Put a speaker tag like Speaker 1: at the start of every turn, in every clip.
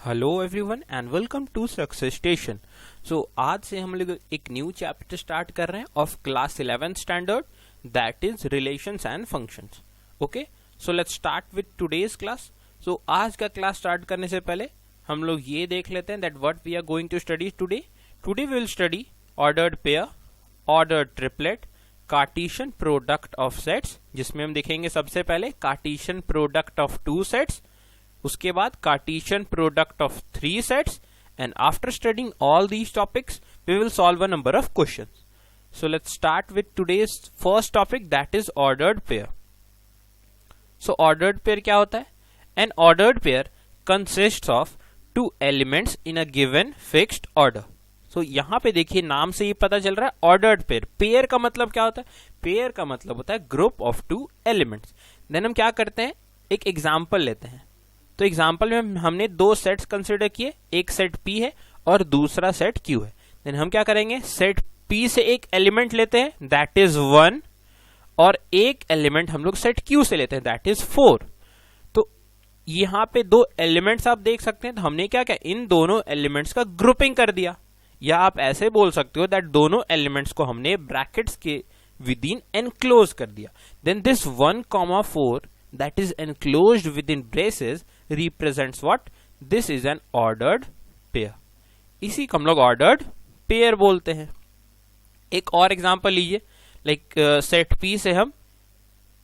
Speaker 1: Hello everyone and welcome to success station. So आज से हम लोग एक न्यू चैप्टर स्टार्ट कर रहे हैं of class 11th standard, that is relations and functions. Okay, so let's start with today's class. So आज का क्लास स्टार्ट करने से पहले हम लोग ये देख लेते हैं that what we are going to study today. Today we will study ordered pair, ordered triplet, Cartesian product of sets, जिसमें हम देखेंगे सबसे पहले Cartesian product of two sets, उसके बाद Cartesian product of three sets, and after studying all these topics we will solve a number of questions. So let's start with today's first topic, that is ordered pair. So ordered pair क्या होता है? An ordered pair consists of two elements in a given fixed order. So यहाँ पे देखिए नाम से ही पता चल रहा है ordered pair. पेयर का मतलब क्या होता है? पेयर का मतलब होता है group of two elements. Then हम क्या करते हैं, एक एग्जाम्पल लेते हैं। तो एग्जाम्पल में हमने दो सेट्स कंसिडर किए, एक सेट P है और दूसरा सेट Q है। देन हम क्या करेंगे, सेट P से एक एलिमेंट लेते हैं दैट इज 1 और एक एलिमेंट हम लोग सेट Q से लेते हैं दैट इज 4। तो यहाँ पे दो एलिमेंट्स आप देख सकते हैं, तो हमने क्या किया, इन दोनों एलिमेंट्स का ग्रुपिंग कर दिया, या आप ऐसे बोल सकते हो दैट दोनों एलिमेंट्स को हमने ब्रैकेट्स के विद इन एनक्लोज कर दिया। Then this 1,4 that is enclosed within braces represents what? This is an ordered pair. इसी को हम लोग ordered pair बोलते हैं। एक और एग्जांपल लीजिए, लाइक सेट P से हम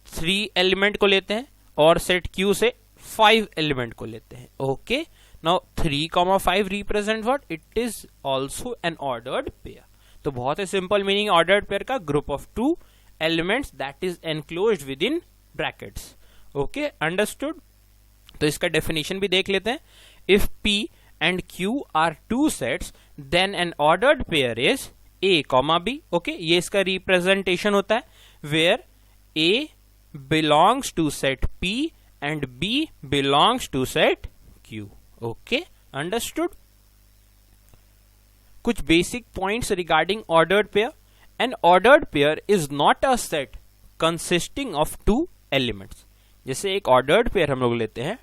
Speaker 1: 3 एलिमेंट को लेते हैं और सेट Q से 5 एलिमेंट को लेते हैं। Okay, now 3,5 represent what? It is also an ordered pair. तो बहुत ही सिंपल मीनिंग ordered pair का, group of 2 elements that is enclosed within brackets. Okay, understood. तो इसका डेफिनेशन भी देख लेते हैं। If P and Q are two sets then an ordered pair is A, B। Okay, ये इसका रिप्रेजेंटेशन होता है where A belongs to set P and B belongs to set Q। Okay, understood. कुछ basic points regarding ordered pair. An ordered pair is not a set consisting of two elements. जैसे एक ordered pair हम लोग लेते हैं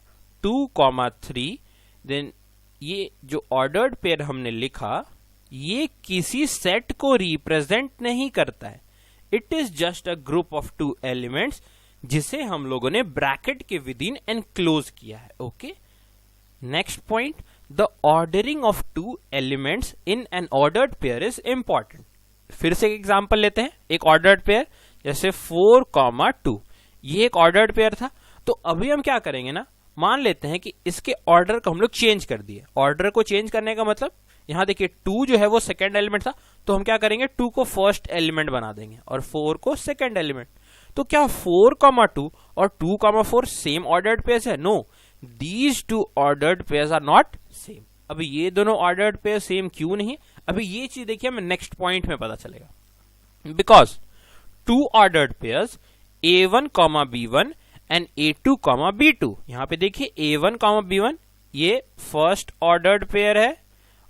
Speaker 1: 2,3, then ये जो ordered pair हमने लिखा ये किसी सेट को रिप्रेजेंट नहीं करता है, it is just a group of two elements जिसे हम लोगों ने ब्रैकेट के विद इन एनक्लोज किया है। Okay, next point, the ordering of two elements in an ordered pair is important. फिर से एक एग्जांपल लेते हैं, एक ऑर्डर्ड पेयर जैसे 4,2, ये एक ऑर्डर्ड पेयर था। तो अभी हम क्या करेंगे ना, मान लेते हैं कि इसके ऑर्डर को हम लोग चेंज कर दिए। ऑर्डर को चेंज करने का मतलब, यहां देखिए 2 जो है वो सेकंड एलिमेंट था, तो हम क्या करेंगे, 2 को फर्स्ट एलिमेंट बना देंगे और 4 को सेकंड एलिमेंट। तो क्या 4,2 और 2,4 सेम ऑर्डर्ड पेयर्स है? No, these two ordered pairs are not same. अभी ये दोनों ऑर्डर्ड पेयर सेम क्यों नहीं? अभी ये चीज देखिए हमें नेक्स्ट पॉइंट में पता चलेगा। Because two ordered pairs A1, B1 and A2, B2, यहां पे देखिए A1, B1 ये फर्स्ट ऑर्डर्ड पेयर है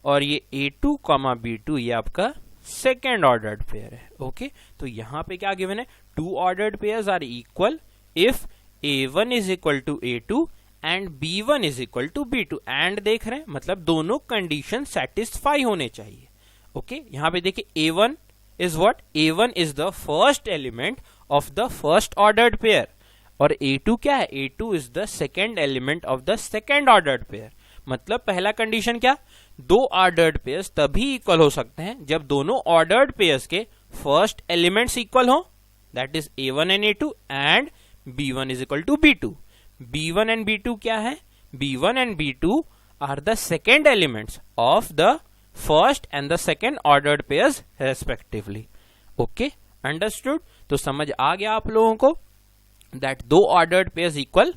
Speaker 1: और ये A2, B2 ये आपका सेकेंड ऑर्डर्ड पेयर है। ओके, तो यहां पे क्या गिवन है, two ordered pairs are equal if A1 is equal to A2 and B1 is equal to B2। And देख रहे हैं मतलब दोनों कंडीशन सेटिस्फाई होने चाहिए। ओके, यहां पे देखिए A1 is what? A1 is the first element of the first ordered pair और A2 क्या है? A2 is the second element of the second ordered pair। मतलब पहला कंडीशन क्या, दो ऑर्डर्ड पेयर्स तभी इक्वल हो सकते हैं जब दोनों ऑर्डर्ड पेयर्स के फर्स्ट एलिमेंट्स इक्वल हो, that is A1 and A2 and B1 is equal to B2। B1 and B2 क्या है? B1 and B2 are the second elements of the first and the second ordered pairs respectively. Okay, understood. तो समझ आ गया आप लोगों को that दो ordered pairs equal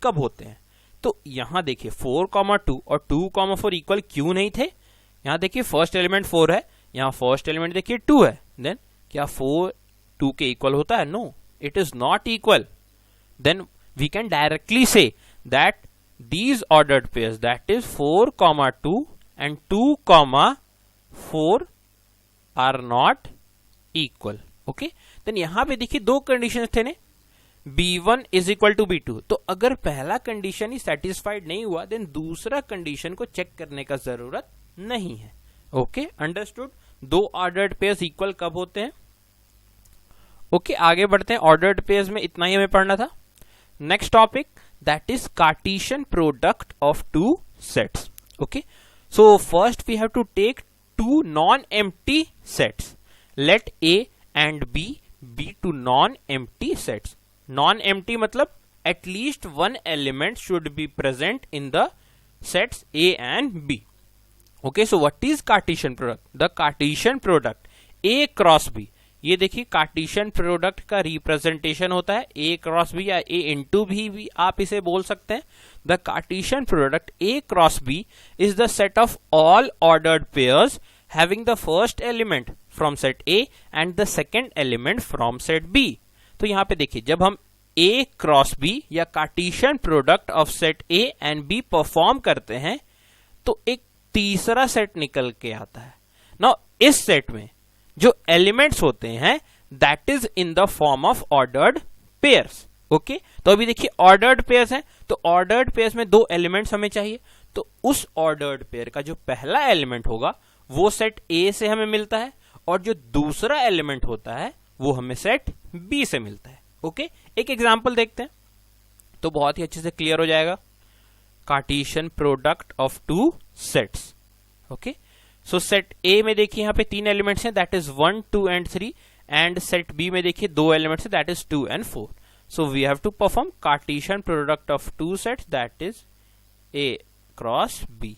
Speaker 1: कब होते हैं। तो यहां देखिए 4,2 और 2,4 इक्वल क्यों नहीं थे? यहां देखिए फर्स्ट एलिमेंट 4 है, यहां फर्स्ट एलिमेंट देखिए 2 है, देन क्या 4 2 के इक्वल होता है? No, it is not equal. Then we can directly say that these ordered pairs that is 4,2 and 2,4 are not equal। Okay, then यहां पे देखिए दो कंडीशन थे ने, B1 is equal to B2। तो अगर पहला कंडीशन ही सेटिस्फाइड नहीं हुआ देन दूसरा कंडीशन को चेक करने का जरूरत नहीं है। Okay, understood. दो ऑर्डर्ड पेयर्स इक्वल कब होते हैं? ओके, आगे बढ़ते हैं। ऑर्डर्ड पेयर्स में इतना ही हमें पढ़ना था। Next topic, that is Cartesian product of two sets. Okay, so first we have to take two non-empty sets. Let A and B be two non-empty sets. Non-empty मतलब at least one element should be present in the sets A and B. Okay, so what is Cartesian product? The Cartesian product A cross B. ये देखिए Cartesian product का representation होता है A cross B या A into भी आप इसे बोल सकते हैं। The Cartesian product A cross B is the set of all ordered pairs having the first element from set A and the second element from set B। तो यहाँ पे देखिए, जब हम A क्रॉस B या Cartesian product of set A and B perform करते हैं तो एक तीसरा सेट निकल के आता है। नाउ इस सेट में जो एलिमेंट्स होते हैं that is in the form of ordered pairs. Okay, तो अभी देखिए ऑर्डर्ड पेयर्स हैं, तो ऑर्डर्ड पेयर्स में दो एलिमेंट्स हमें चाहिए। तो उस ऑर्डर्ड पेयर का जो पहला एलिमेंट होगा वो सेट ए से हमें मिलता है और जो दूसरा एलिमेंट होता है वो हमें सेट बी से मिलता है। ओके, एक एग्जांपल देखते हैं तो बहुत ही अच्छे से क्लियर हो जाएगा। Cartesian product of two sets. Okay, so set A में देखिए यहाँ पे तीन एलिमेंट्स हैं, that is 1, 2 and 3, and set B में देखिए दो एलिमेंट्स हैं, that is 2 and 4। So we have to perform Cartesian product of two sets, that is A cross B.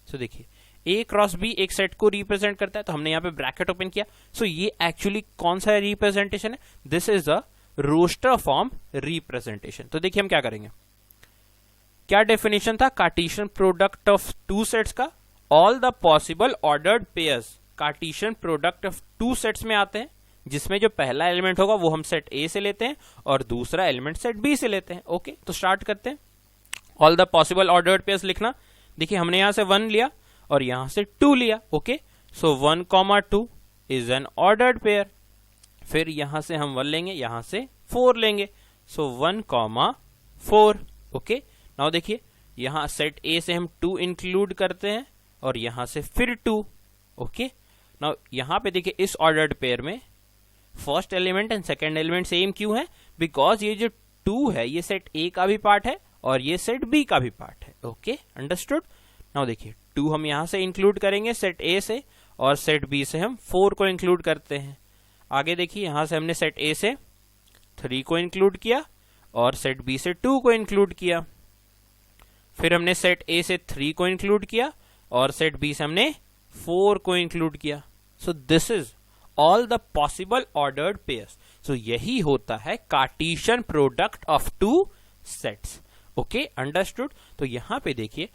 Speaker 1: So देखिए ए क्रॉस बी एक सेट को represent करता है, तो हमने यहाँ पे ब्रैकेट ओपन किया। सो ये एक्चुअली कौन सा रिप्रेजेंटेशन है? This is the roster form representation. तो देखिए हम क्या करेंगे, क्या डेफिनेशन था Cartesian product of two sets का? All the possible ordered pairs Cartesian product of two sets में आते हैं, जिसमें जो पहला एलिमेंट होगा वो हम सेट ए से लेते हैं और दूसरा एलिमेंट सेट बी से लेते हैं। ओके, तो स्टार्ट करते हैं। All the possible ordered pairs लिखना। देखिए हमने यहां से 1 लिया और यहां से 2 लिया। Okay, so 1, 2 is an ordered pair. फिर यहां से हम 1 लेंगे, यहां से 4 लेंगे, सो 1, 4। ओके, नाउ देखिए यहां सेट ए से हम 2 इंक्लूड करते हैं और यहां से फिर 2। ओके, नाउ यहां पे देखिए इस ऑर्डर्ड पेयर में first element and second element same क्यों है? बिकॉज ये जो 2 है ये सेट ए का भी पार्ट है और ये सेट बी का भी पार्ट है। Okay, understood. नाउ देखिए 2 हम यहां से इंक्लूड करेंगे सेट ए से और सेट बी से हम 4 को इंक्लूड करते हैं। आगे देखिए यहां से हमने सेट ए से 3 को इंक्लूड किया और सेट बी से 2 को इंक्लूड किया। फिर हमने सेट ए से 3 को इंक्लूड किया और सेट बी से हमने 4 को इंक्लूड किया। So this is all the possible ordered pairs. So यही होता है Cartesian product of two sets. Okay, understood. तो यहां पे देखिए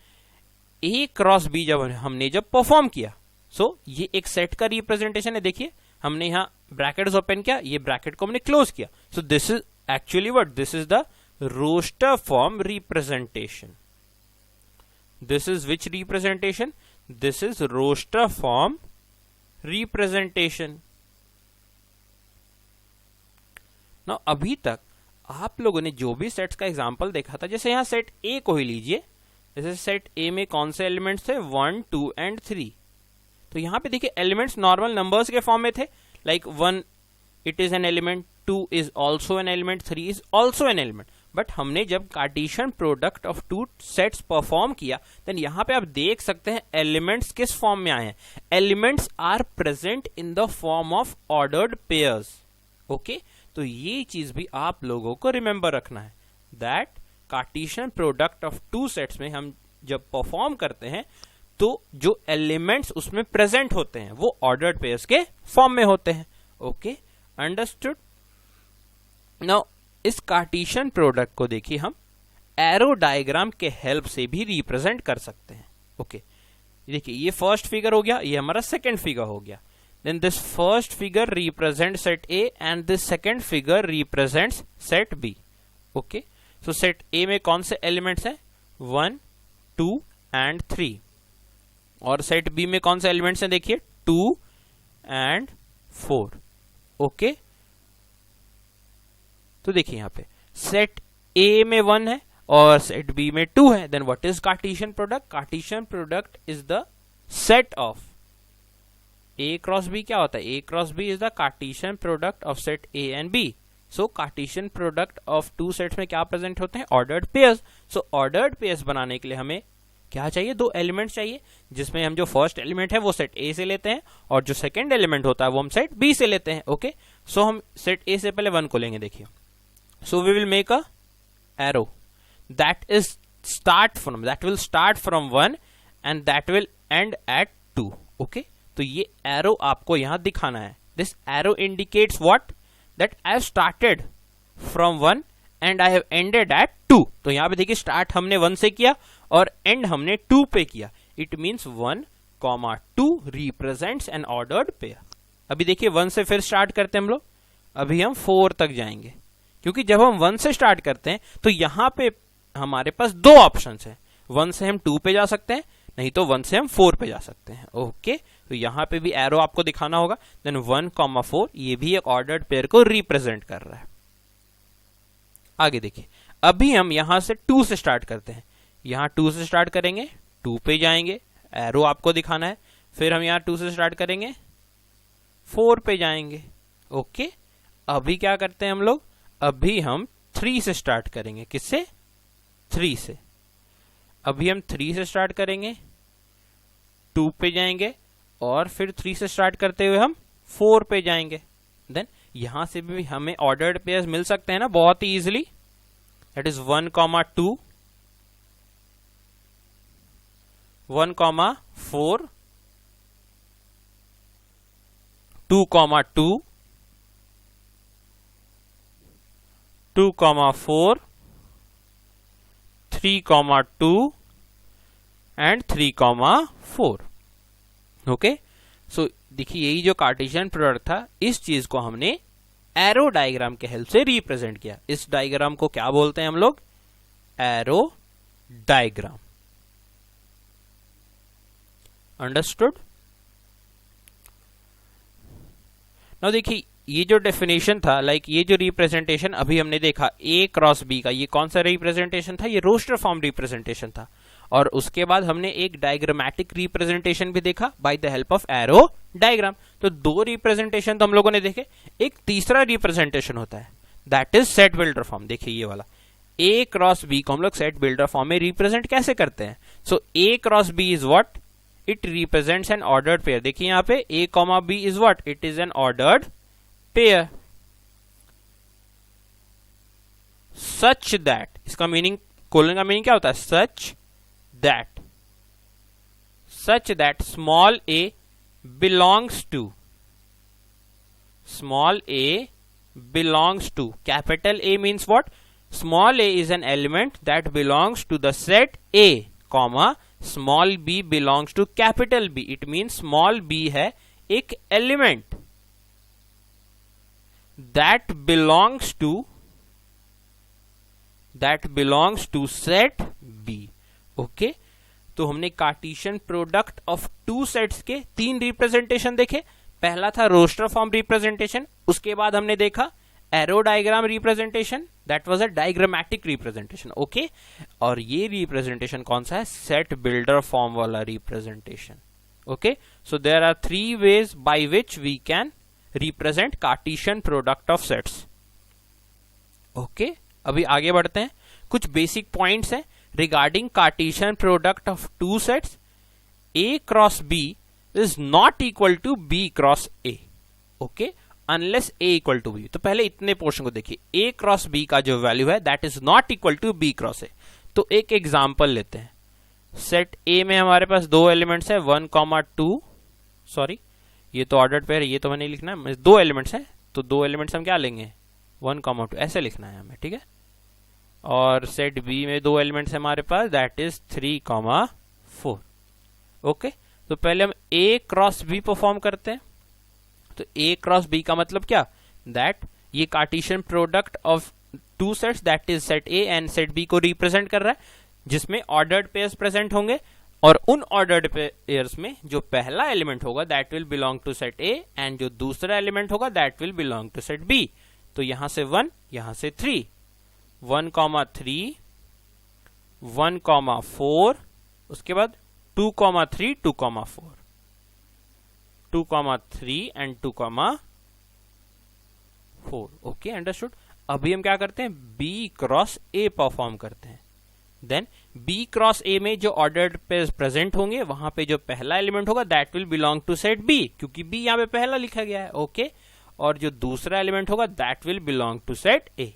Speaker 1: ए क्रॉस बी जब परफॉर्म किया, सो ये एक सेट का रिप्रेजेंटेशन है। देखिए हमने यहां ब्रैकेट्स ओपन किया, ये ब्रैकेट को हमने क्लोज किया। So this is actually what? This is the roster form representation. This is which representation? This is roster form representation. Now अभी तक आप लोगों ने जो भी सेट्स का एग्जांपल देखा था, जैसे यहां सेट ए को ही लीजिए, जैसे सेट ए में कौन से एलिमेंट्स थे? 1, 2 एंड 3। तो यहां पे देखिए एलिमेंट्स नॉर्मल नंबर्स के फॉर्म में थे, like 1 it is an element, 2 is also an element, 3 is also an element. But हमने जब Cartesian product of two sets perform किया देन यहां पे आप देख सकते हैं एलिमेंट्स किस फॉर्म में आए हैं। Elements are present in the form of ordered pairs. Okay, तो ये चीज भी आप लोगों को रिमेंबर रखना है that Cartesian product of two sets में हम जब परफॉर्म करते हैं तो जो एलिमेंट्स उसमें प्रेजेंट होते हैं वो ऑर्डर्ड पेयर्स के फॉर्म में होते हैं। Okay, understood. नाउ इस कार्टेशियन प्रोडक्ट को देखिए हम एरो डायग्राम के हेल्प से भी रिप्रेजेंट कर सकते हैं। ओके, देखिए ये फर्स्ट फिगर हो गया, ये हमारा सेकंड फिगर हो गया। Then this first figure represent set A and this second figure represents set B. Okay, so set A में कौन से एलिमेंट्स हैं? 1, 2 एंड 3। और सेट बी में कौन से एलिमेंट्स हैं? देखिए 2 एंड 4। ओके, तो तो देखिए यहाँ पे सेट ए में 1 है और सेट बी में 2 है, then what is Cartesian product? Cartesian product is the set of A cross B. क्या होता है? A cross B is the Cartesian product of set A and B. So Cartesian product of two sets में क्या present होते हैं? Ordered pairs. So ordered pairs बनाने के लिए हमें क्या चाहिए? 2 एलिमेंट्स चाहिए, जिसमें हम जो फर्स्ट एलिमेंट है वो सेट ए से लेते हैं और जो सेकंड एलिमेंट होता है वो हम सेट बी से लेते हैं। ओके, सो हम सेट ए से पहले 1 को लेंगे। देखिए, so we will make a arrow that will start from 1 and that will end at 2. okay, तो ये एरो आपको यहां दिखाना है. This arrow indicates what? That I have started from 1 and I have ended at 2. तो यहां पे देखिए स्टार्ट हमने 1 से किया और एंड हमने 2 पे किया. It means 1, 2 represents an ordered pair. अभी देखिए 1 से फिर स्टार्ट करते हैं हम लोग. अभी हम 4 तक जाएंगे, क्योंकि जब हम 1 से स्टार्ट करते हैं तो यहां पे हमारे पास 2 ऑप्शंस हैं. 1 से हम 2 पे जा सकते हैं, नहीं तो 1 से हम 4 पे जा सकते हैं. ओके, तो यहां पे भी एरो आपको दिखाना होगा. देन 1, 4 ये भी एक ऑर्डर्ड पेयर को रिप्रेजेंट कर रहा है. आगे देखिए, अभी हम यहां से 2 से स्टार्ट करते हैं. यहां 2 से स्टार्ट करेंगे, 2 पे जाएंगे, एरो आपको दिखाना है. फिर हम यहां 2 से स्टार्ट करेंगे, 4 पे जाएंगे. ओके, अभी क्या करते हैं हम लोग? अभी हम 3 से स्टार्ट करेंगे. किससे? 3 से. अभी हम 3 से स्टार्ट करेंगे, 2 पे जाएंगे और फिर 3 से स्टार्ट करते हुए हम 4 पे जाएंगे. देन यहां से भी हमें ऑर्डर्ड पेयर्स मिल सकते हैं ना बहुत ही easily. That is 1, 2, 1, 4, 2, 2, 2, 4, 3, 2 and 3, 4. Okay, सो देखिए यही जो कार्टेशियन प्रोडक्ट था, इस चीज को हमने एरो डायग्राम के हेल्प से रिप्रेजेंट किया. इस डायग्राम को क्या बोलते हैं हम लोग? Arrow diagram. अंडरस्टूड? नाउ देखिए ये जो डेफिनेशन था, ये जो रिप्रेजेंटेशन अभी हमने देखा ए क्रॉस बी का, ये कौन सा रिप्रेजेंटेशन था? ये रोस्टर फॉर्म रिप्रेजेंटेशन था. और उसके बाद हमने एक डायग्रामेटिक रिप्रेजेंटेशन भी देखा by the help of arrow diagram. तो 2 रिप्रेजेंटेशन तो हम लोगों ने देखे. एक तीसरा रिप्रेजेंटेशन होता है, that is set builder form. देखिए ये वाला ए क्रॉस बी को हम लोग सेट बिल्डर फॉर्म में रिप्रेजेंट कैसे करते हैं? So A cross B is what? It represents an ordered pair. देखिए यहाँ पे A comma B is what? It is an ordered pair. Such that, इसका मीनिंग, कोलन का मीनिंग क्या होता है? such that small a belongs to capital A means what? Small a is an element that belongs to the set A, comma small b belongs to capital B. It means small b है एक element that belongs to set B. Okay, तो हमने Cartesian product of 2 sets के 3 representation देखे. पहला था roster form representation, उसके बाद हमने देखा arrow diagram representation, that was a diagrammatic representation. Okay, और ये रिप्रेजेंटेशन कौन सा है? सेट बिल्डर फॉर्म वाला representation. Okay, so there are 3 ways by which we can represent Cartesian product of sets. Okay, अभी आगे बढ़ते हैं. कुछ बेसिक पॉइंट्स हैं regarding Cartesian product of 2 sets. A cross B is not equal to B cross A. Okay, unless A equal to B. तो पहले इतने portion को देखिए. A cross B का जो वैल्यू है that is not equal to B cross A. तो एक एग्जांपल लेते हैं. सेट A में हमारे पास 2 एलिमेंट्स है, 1, 2. सॉरी, ये तो ऑर्डर्ड पेयर है, ये तो मैंने लिखना है. 2 एलिमेंट्स है, तो 2 एलिमेंट्स हम क्या लेंगे? 1, 2 ऐसे लिखना है हमें. ठीक है, और सेट बी में 2 एलिमेंट्स है हमारे पास, दैट इज 3, 4. ओके, तो पहले हम ए क्रॉस बी परफॉर्म करते हैं. तो ए क्रॉस बी का मतलब क्या? दैट ये Cartesian product of 2 sets, that is set A and set B को रिप्रेजेंट कर रहा है, जिसमें ऑर्डर्ड पेयर्स प्रेजेंट होंगे. और उन ऑर्डर्ड पेयर्स में जो पहला एलिमेंट होगा that will belong to set A and जो दूसरा एलिमेंट होगा that will belong to set B. तो यहां से 1, यहां से 3, 1,3, 1,4, उसके बाद 2,3, 2,4, 2,3 एंड 2,4। Okay, understood. अभी हम क्या करते हैं, बी क्रॉस ए परफॉर्म करते हैं। देन बी क्रॉस ए में जो ऑर्डर्ड पेयर्स प्रेजेंट होंगे, वहां पे जो पहला एलिमेंट होगा that will belong to set B, क्योंकि बी यहां पे पहला लिखा गया है। ओके, और जो दूसरा एलिमेंट होगा that will belong to set A.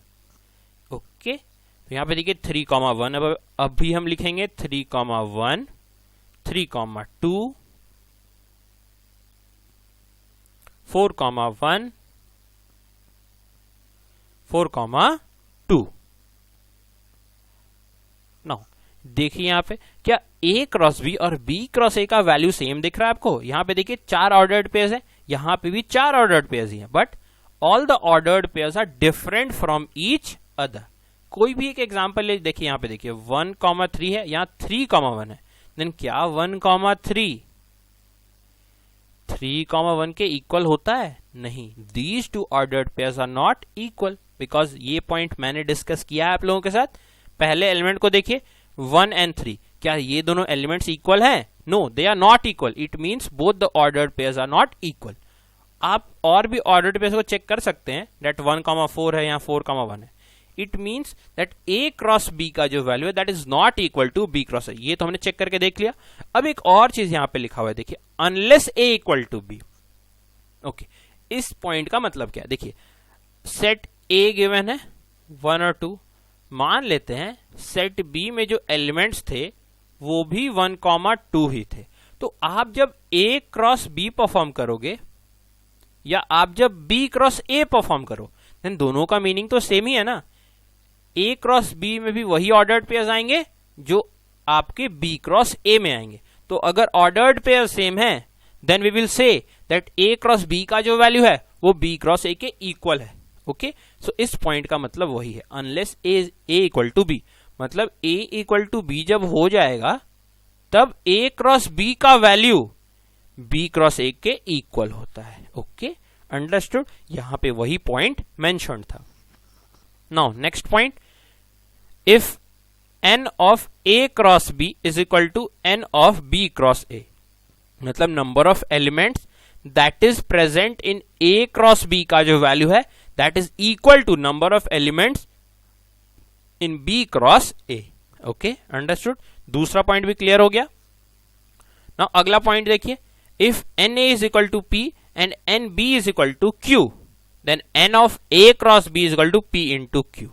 Speaker 1: Okay, तो यहां पे देखिए 3,1, अब अभी हम लिखेंगे 3,1, 3,2, 4,1, 4,2। नाउ देखिए यहां पे क्या ए क्रॉस बी और बी क्रॉस ए का वैल्यू सेम दिख रहा है आपको? यहां पे देखिए 4 ऑर्डर्ड पेयर्स हैं, यहां पे भी 4 ऑर्डर्ड पेयर्स ही हैं, but all the ordered pairs are different from each other. कोई भी एक एग्जांपल ले, देखिए यहां पे देखिए 1,3 है, यहां 3,1 है। देन क्या 1,3 3,1 के इक्वल होता है? नहीं, these two ordered pairs are not equal, because ये पॉइंट मैंने डिस्कस किया है आप लोगों के साथ। पहले एलिमेंट को देखिए 1 एंड 3, क्या ये दोनों एलिमेंट्स इक्वल हैं? No, they are not equal. It means both the ordered pairs are not equal. आप और भी ऑर्डर्ड पेयर्स को चेक कर सकते हैं, दैट 1,4 है, यहाँ 4,1 है। It means that A cross B का जो वैल्यू है that is not equal to B cross A. ये तो हमने चेक करके देख लिया। अब एक और चीज यहां पे लिखा हुआ है, देखिए unless A equal to B. Okay, इस पॉइंट का मतलब क्या है? देखिए सेट ए गिवन है 1 और 2, मान लेते हैं सेट बी में जो एलिमेंट्स थे वो भी 1,2 ही थे। तो आप जब ए क्रॉस बी परफॉर्म करोगे या आप जब बी क्रॉस ए परफॉर्म करो, देन दोनों का मीनिंग तो सेम ही है ना। ए क्रॉस बी में भी वही ऑर्डर्ड पेयर्स आएंगे जो आपके बी क्रॉस ए में आएंगे। तो अगर ऑर्डर्ड पेयर सेम है then we will say that A cross B का जो वैल्यू है वो बी क्रॉस ए के इक्वल है। ओके, सो इस पॉइंट का मतलब वही है, unless A equal to B, मतलब ए इक्वल टू बी जब हो जाएगा तब ए क्रॉस बी का वैल्यू बी क्रॉस ए के इक्वल होता है। Okay, understood. यहां पे वही पॉइंट मेंशन था। Now next point, if n of a cross b is equal to n of b cross a, मतलब number of elements that is present in a cross b का जो value है that is equal to number of elements in b cross a। Okay, understood. दूसरा point भी clear हो गया। Now अगला point देखिए, if na is equal to p and nb is equal to q, then n of a cross b is equal to p into q,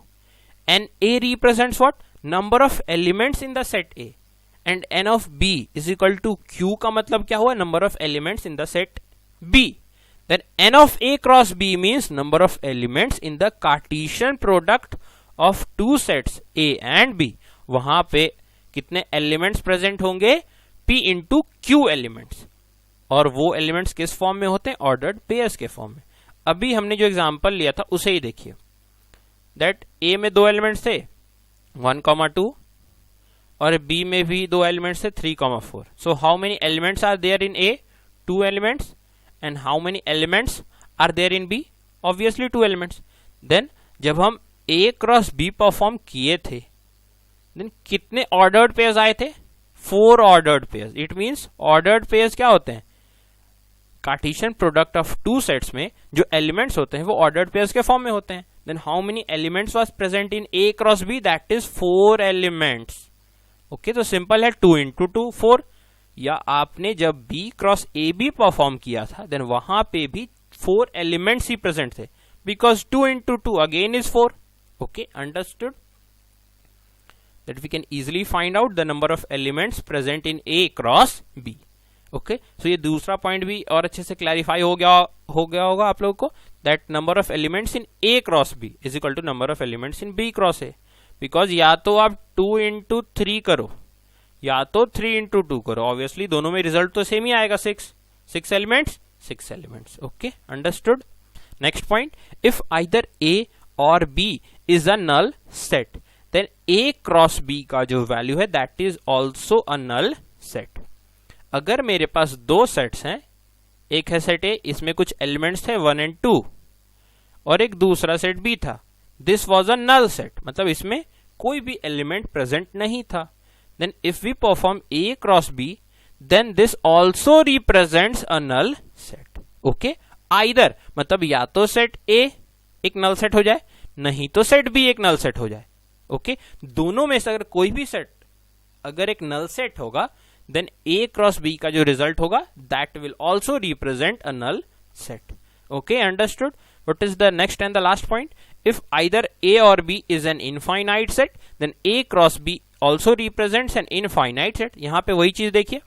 Speaker 1: and a represents what? Number of elements in the set A, and n of b is equal to q का मतलब क्या हुआ? Number of elements in the set B. Then n of a cross b means number of elements in the Cartesian product of two sets A and B. वहां पे कितने elements present होंगे? p into q elements, और वो elements किस form में होते हैं? ऑर्डर्ड पेयर्स के फॉर्म में। अभी हमने जो एग्जांपल लिया था उसे ही देखिए, दैट ए में 2 एलिमेंट्स थे 1,2 और बी में भी 2 एलिमेंट्स थे 3,4। So how many elements are there in A? 2 elements. And how many elements are there in B? Obviously 2 elements. Then जब हम ए क्रॉस बी परफॉर्म किए थे देन कितने ऑर्डर्ड पेयर्स आए थे? 4 ordered pairs. It means ordered pairs क्या होते हैं? कार्टेशियन प्रोडक्ट ऑफ 2 सेट्स में जो एलिमेंट्स होते हैं वो ऑर्डर्ड पेयर्स के फॉर्म में होते हैं। Then how many elements was present in A cross B? That is 4 elements. Okay, तो सिंपल है 2 into 2 4। या आपने जब B cross A B perform किया था देन वहां पे भी 4 एलिमेंट्स ही प्रेजेंट थे, because 2 into 2 again is 4। Okay, understood that we can easily find out the number of elements present in A cross B. Okay, so ये दूसरा point भी और अच्छे से क्लैरिफाई हो गया होगा आप लोगों को, that number of elements in A cross B is equal to number of elements in B cross A. Because या तो आप 2 into 3 करो या तो 3 into 2 करो, ऑब्वियसली दोनों में रिजल्ट तो सेम ही आएगा, 6 elements 6 elements. Okay, understood. Next point, if either A or B is a null set then A cross B का जो वैल्यू है that is also a null set. अगर मेरे पास 2 सेट्स हैं, एक है सेट ए, इसमें कुछ एलिमेंट्स थे 1 and 2, और एक दूसरा सेट बी था, this was a null set, मतलब इसमें कोई भी एलिमेंट प्रेजेंट नहीं था। Then if we perform A cross B then this also represents a null set. Okay, either मतलब या तो सेट ए एक नल सेट हो जाए, नहीं तो सेट बी एक नल सेट हो जाए। ओके, दोनों में से अगर कोई भी सेट अगर एक नल सेट होगा देन ए क्रॉस बी का जो रिजल्ट होगा that will also represent a null set. Okay, understood. What is the next and the last point? If either A or B is an infinite set then A cross B also represents an infinite set. यहां पे वही चीज देखिए,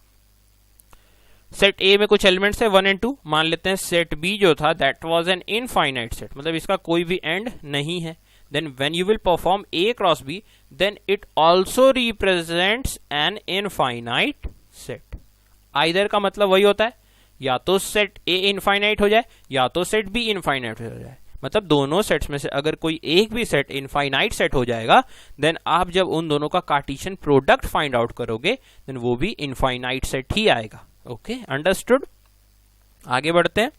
Speaker 1: set A में कुछ elements है 1 and 2, मान लेते हैं सेट बी जो था that was an infinite set, मतलब इसका कोई भी एंड नहीं है। Then when you will perform A cross B then it also represents an infinite set. Either का मतलब वही होता है, या तो सेट ए इनफाइनाइट हो जाए या तो सेट बी इनफाइनाइट हो जाए, मतलब दोनों सेट्स में से अगर कोई एक भी सेट इनफाइनाइट सेट हो जाएगा देन आप जब उन दोनों का कार्टेशियन प्रोडक्ट फाइंड आउट करोगे देन वो भी इनफाइनाइट सेट ही आएगा। Okay, understood. आगे बढ़ते हैं,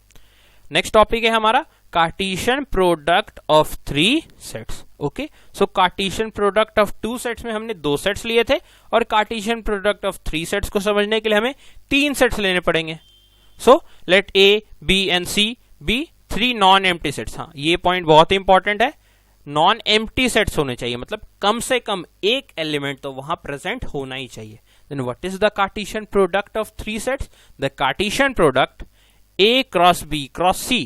Speaker 1: नेक्स्ट टॉपिक है हमारा Cartesian product of 3 sets. Okay, so Cartesian product of 2 sets में हमने 2 सेट्स लिए थे और कार्टेशियन प्रोडक्ट ऑफ 3 सेट्स को समझने के लिए हमें 3 सेट्स लेने पड़ेंगे। So let A B and C be 3 non empty sets. हाँ, ये पॉइंट बहुत ही इंपॉर्टेंट है, नॉन एम्प्टी सेट्स होने चाहिए, मतलब कम से कम एक एलिमेंट तो वहां प्रेजेंट होना ही चाहिए। Then what is the Cartesian product of 3 sets? The Cartesian product A cross B cross C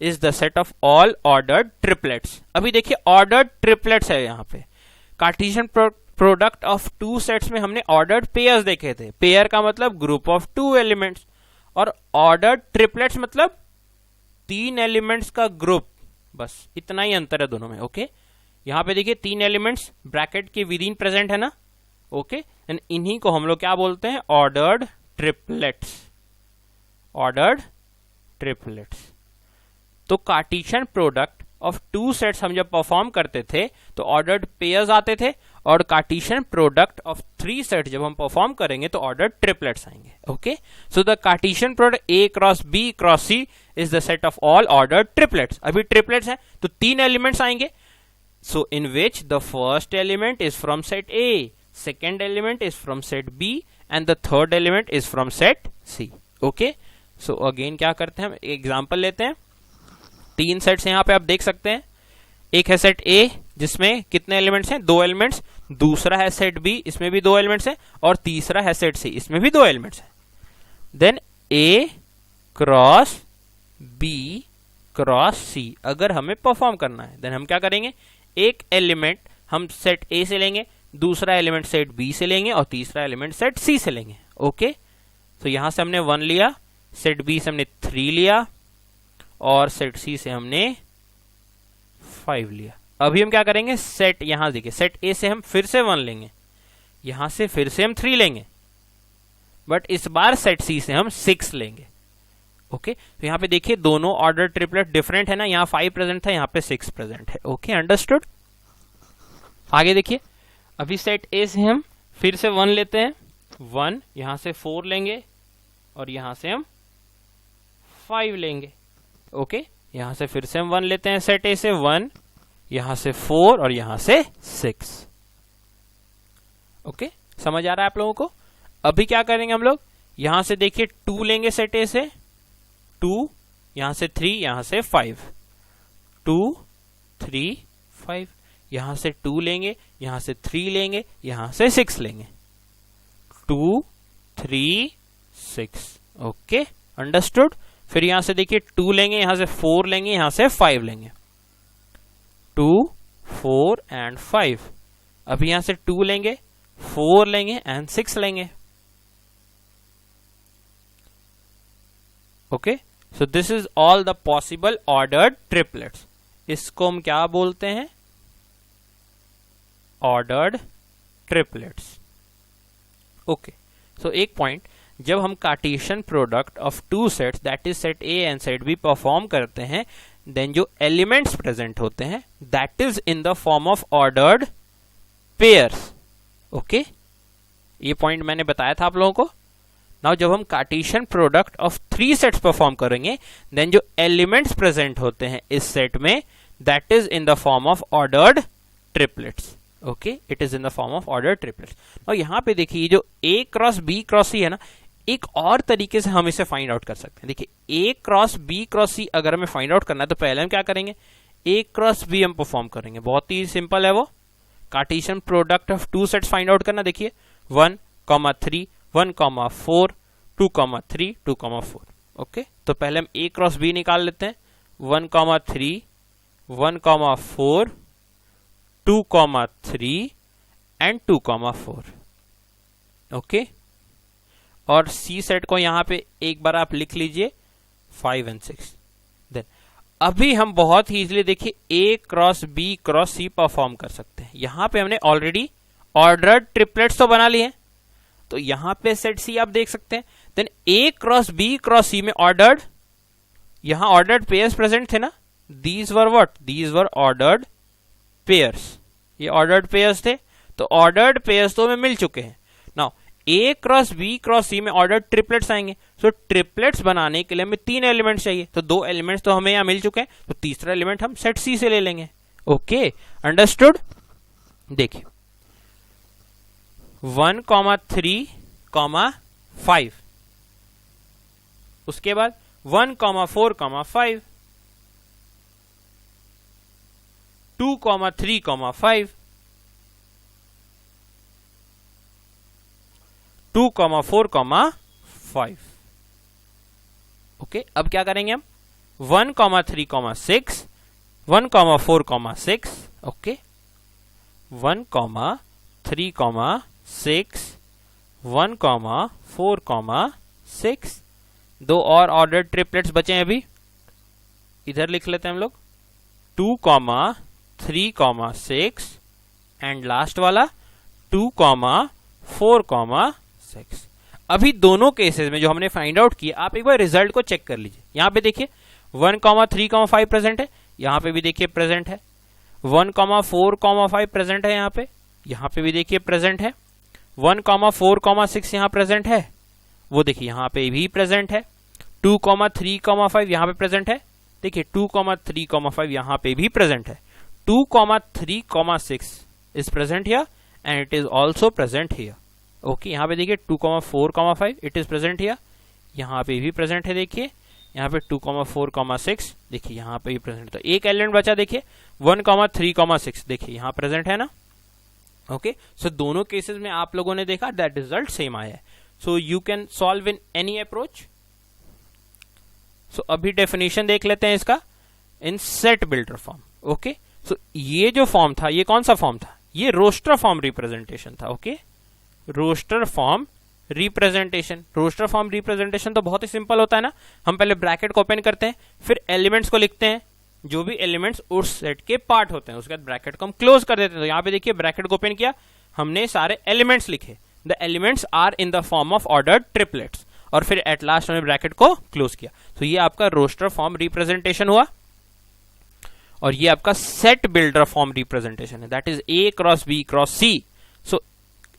Speaker 1: is the set of all ordered triplets. अभी देखिए ordered triplets है यहाँ पे। Cartesian product of 2 sets में हमने ordered pairs देखे थे। pair का मतलब group of 2 elements और ordered triplets मतलब 3 elements का group। बस इतना ही अंतर है दोनों में। ओके, यहाँ पे देखिए 3 एलिमेंट्स ब्रैकेट के विद इन प्रेजेंट है ना। ओके, एंड इन्हीं को हम लोग क्या बोलते हैं? Ordered triplets. Ordered triplets. तो कार्टेशियन प्रोडक्ट ऑफ 2 सेट्स हम जब परफॉर्म करते थे तो ऑर्डर्ड पेयर्स आते थे, और कार्टेशियन प्रोडक्ट ऑफ 3 सेट जब हम परफॉर्म करेंगे तो ऑर्डर्ड ट्रिपलेट्स आएंगे। Okay, so the Cartesian product A cross B cross C is the set of all ordered triplets. अभी ट्रिपलेट्स है तो 3 एलिमेंट्स आएंगे, so in which the first element is from set A, second element is from set B and the third element is from set C. Okay, so again क्या करते हैं, हम example लेते हैं। 3 सेट्स यहाँ पे आप देख सकते हैं, एक है सेट A जिसमें कितने एलिमेंट्स हैं? 2 एलिमेंट्स, दूसरा है सेट B इसमें भी 2 एलिमेंट्स हैं, और तीसरा है सेट C इसमें भी 2 एलिमेंट्स हैं। Then A cross B cross C अगर हमें परफॉर्म करना है देन हम क्या करेंगे, एक एलिमेंट हम सेट A से लेंगे, दूसरा एलिमेंट सेट बी से लेंगे और तीसरा एलिमेंट सेट सी से लेंगे। ओके, तो यहां से हमने 1 लिया, सेट बी से हमने 3 लिया और सेट सी से हमने 5 लिया। अभी हम क्या करेंगे, सेट यहां देखिए, सेट ए से हम फिर से 1 लेंगे, यहां से फिर से हम 3 लेंगे, बट इस बार सेट सी से हम 6 लेंगे। ओके, तो यहां पे देखिए दोनों ऑर्डर ट्रिपलेट डिफरेंट है ना, यहां 5 प्रेजेंट था, यहां पे 6 प्रेजेंट है। Okay, understood. आगे देखिए, अभी सेट ए से हम फिर से 1 लेते हैं, 1 यहां से 4 लेंगे और यहां से हम 5 लेंगे। ओके, यहां से फिर से हम 1 लेते हैं सेट ए से, 1 यहां से 4 और यहां से 6। ओके, समझ आ रहा है आप लोगों को? अभी क्या करेंगे हम लोग, यहां से देखिए 2 लेंगे सेट ए से, 2 यहां से 3 यहां से 5, 2 3 5, यहां से 2 लेंगे, यहां से 3 लेंगे, यहां से 6 लेंगे, 2 3 6। Okay, understood. फिर यहां से देखिए 2 लेंगे, यहां से 4 लेंगे, यहां से 5 लेंगे, 2 4 एंड 5। अभी यहां से 2 लेंगे, 4 लेंगे एंड 6 लेंगे। Okay, so this is all the possible ordered triplets. इसको हम क्या बोलते हैं? Ordered triplets. ओके, सो एक पॉइंट, जब हम Cartesian product of 2 sets that is set A and set be perform करते हैं देन जो एलिमेंट्स प्रेजेंट होते हैं that is in the form of ordered pairs. Okay, ये पॉइंट मैंने बताया था आप लोगों को। नाउ जब हम Cartesian product of 3 sets perform करेंगे, देन जो एलिमेंट्स प्रेजेंट होते हैं इस सेट में, that is in the form of ordered triplets. Okay, it is in the form of ordered triplets. और यहाँ पे देखिए ये जो A cross B cross C है ना, एक और तरीके से हम इसे फाइंड आउट कर सकते हैं। देखिए A cross B cross C अगर हमें फाइंड आउट करना है तो पहले हम क्या करेंगे, A क्रॉस B हम परफॉर्म करेंगे। बहुत ही सिंपल है वो, Cartesian product of 2 sets find out करना। देखिए 1, 3, 1, 4, 2, 3, 2, 4। ओके, तो पहले हम A क्रॉस B निकाल लेते हैं। 1, 3, 1, 4, 2, 3 एंड 2, 4। ओके, और C सेट को यहां पे एक बार आप लिख लीजिए 5 एंड 6। देन अभी हम बहुत ही इजीली देखिए A cross B cross C perform कर सकते हैं। यहां पे हमने ऑलरेडी ऑर्डर्ड ट्रिपलेट्स तो बना लिए हैं, तो यहां पे सेट C आप देख सकते हैं। Then A cross B cross C में ऑर्डर्ड, यहां ऑर्डर्ड पेयर्स प्रेजेंट थे ना, these were what, these were ordered pairs, ये ऑर्डर्ड पेयर्स थे। तो ऑर्डर्ड पेयर्स तो हमें मिल चुके हैं। Now A cross B cross C में ऑर्डर्ड ट्रिपलेट्स आएंगे। सो ट्रिपलेट्स बनाने के लिए हमें 3 एलिमेंट्स चाहिए, तो 2 एलिमेंट्स तो हमें यहां मिल चुके हैं, तो तीसरा एलिमेंट हम सेट C से ले लेंगे। Okay, understood. देखिए 1, 3, 5, उसके बाद 1, 4, 5, 2, 3, 5, 2, 4, 5। ओके, अब क्या करेंगे हम, 1, 3, 6, 1, 4, 6। ओके, 1, 3, 6, 1, 4, 6। 2 और ऑर्डर ट्रिपलेट्स बचे हैं, अभी इधर लिख लेते हैं हम लोग। 2, 3, 6 एंड लास्ट वाला 2, 4, 6। अभी दोनों केसेस में जो हमने फाइंड आउट किया, आप एक बार रिजल्ट को चेक कर लीजिए। यहां पे देखिए 1, 3, 5 प्रेजेंट है, यहां पे भी देखिए प्रेजेंट है। 1, 4, 5 प्रेजेंट है, यहां पे भी देखिए प्रेजेंट है। 1, 4, 6 यहां प्रेजेंट है, वो देखिए यहां पे भी प्रेजेंट है। 2, 3, 5 यहां पे प्रेजेंट है, देखिए 2, 3, 5 यहां पे भी प्रेजेंट है। 2, 3, 6 is present here and it is also present here. Okay, यहां पे देखिए 2, 4, 5 इट इज प्रेजेंट हियर, यहां पे भी प्रेजेंट है। देखिए यहां पे 2, 4, 6 देखिए यहां पे भी प्रेजेंट। तो एक एलिमेंट बचा, देखिए 1, 3, 6 देखिए यहां प्रेजेंट है ना। ओके, सो दोनों केसेस में आप लोगों ने देखा दैट रिजल्ट सेम आया है। So you can solve in any approach. So अभी डेफिनेशन देख लेते हैं इसका in set builder form. Okay, so ये जो फॉर्म था, ये कौन सा फॉर्म था, ये रोस्टर फॉर्म रिप्रेजेंटेशन था। Okay, roster form representation. Roster form representation तो बहुत ही सिंपल होता है ना, हम पहले ब्रैकेट को ओपन करते हैं, फिर एलिमेंट्स को लिखते हैं, जो भी एलिमेंट्स उस सेट के पार्ट होते हैं, उसके बाद ब्रैकेट को हम क्लोज कर देते हैं। तो यहां पे देखिए ब्रैकेट को ओपन किया, हमने सारे एलिमेंट्स लिखे, the elements are in the form of ordered triplets, और फिर एट लास्ट हमने ब्रैकेट को क्लोज किया। तो ये आपका रोस्टर फॉर्म रिप्रेजेंटेशन हुआ, और ये आपका सेट बिल्डर फॉर्म रिप्रेजेंटेशन है, that is A cross B cross C। So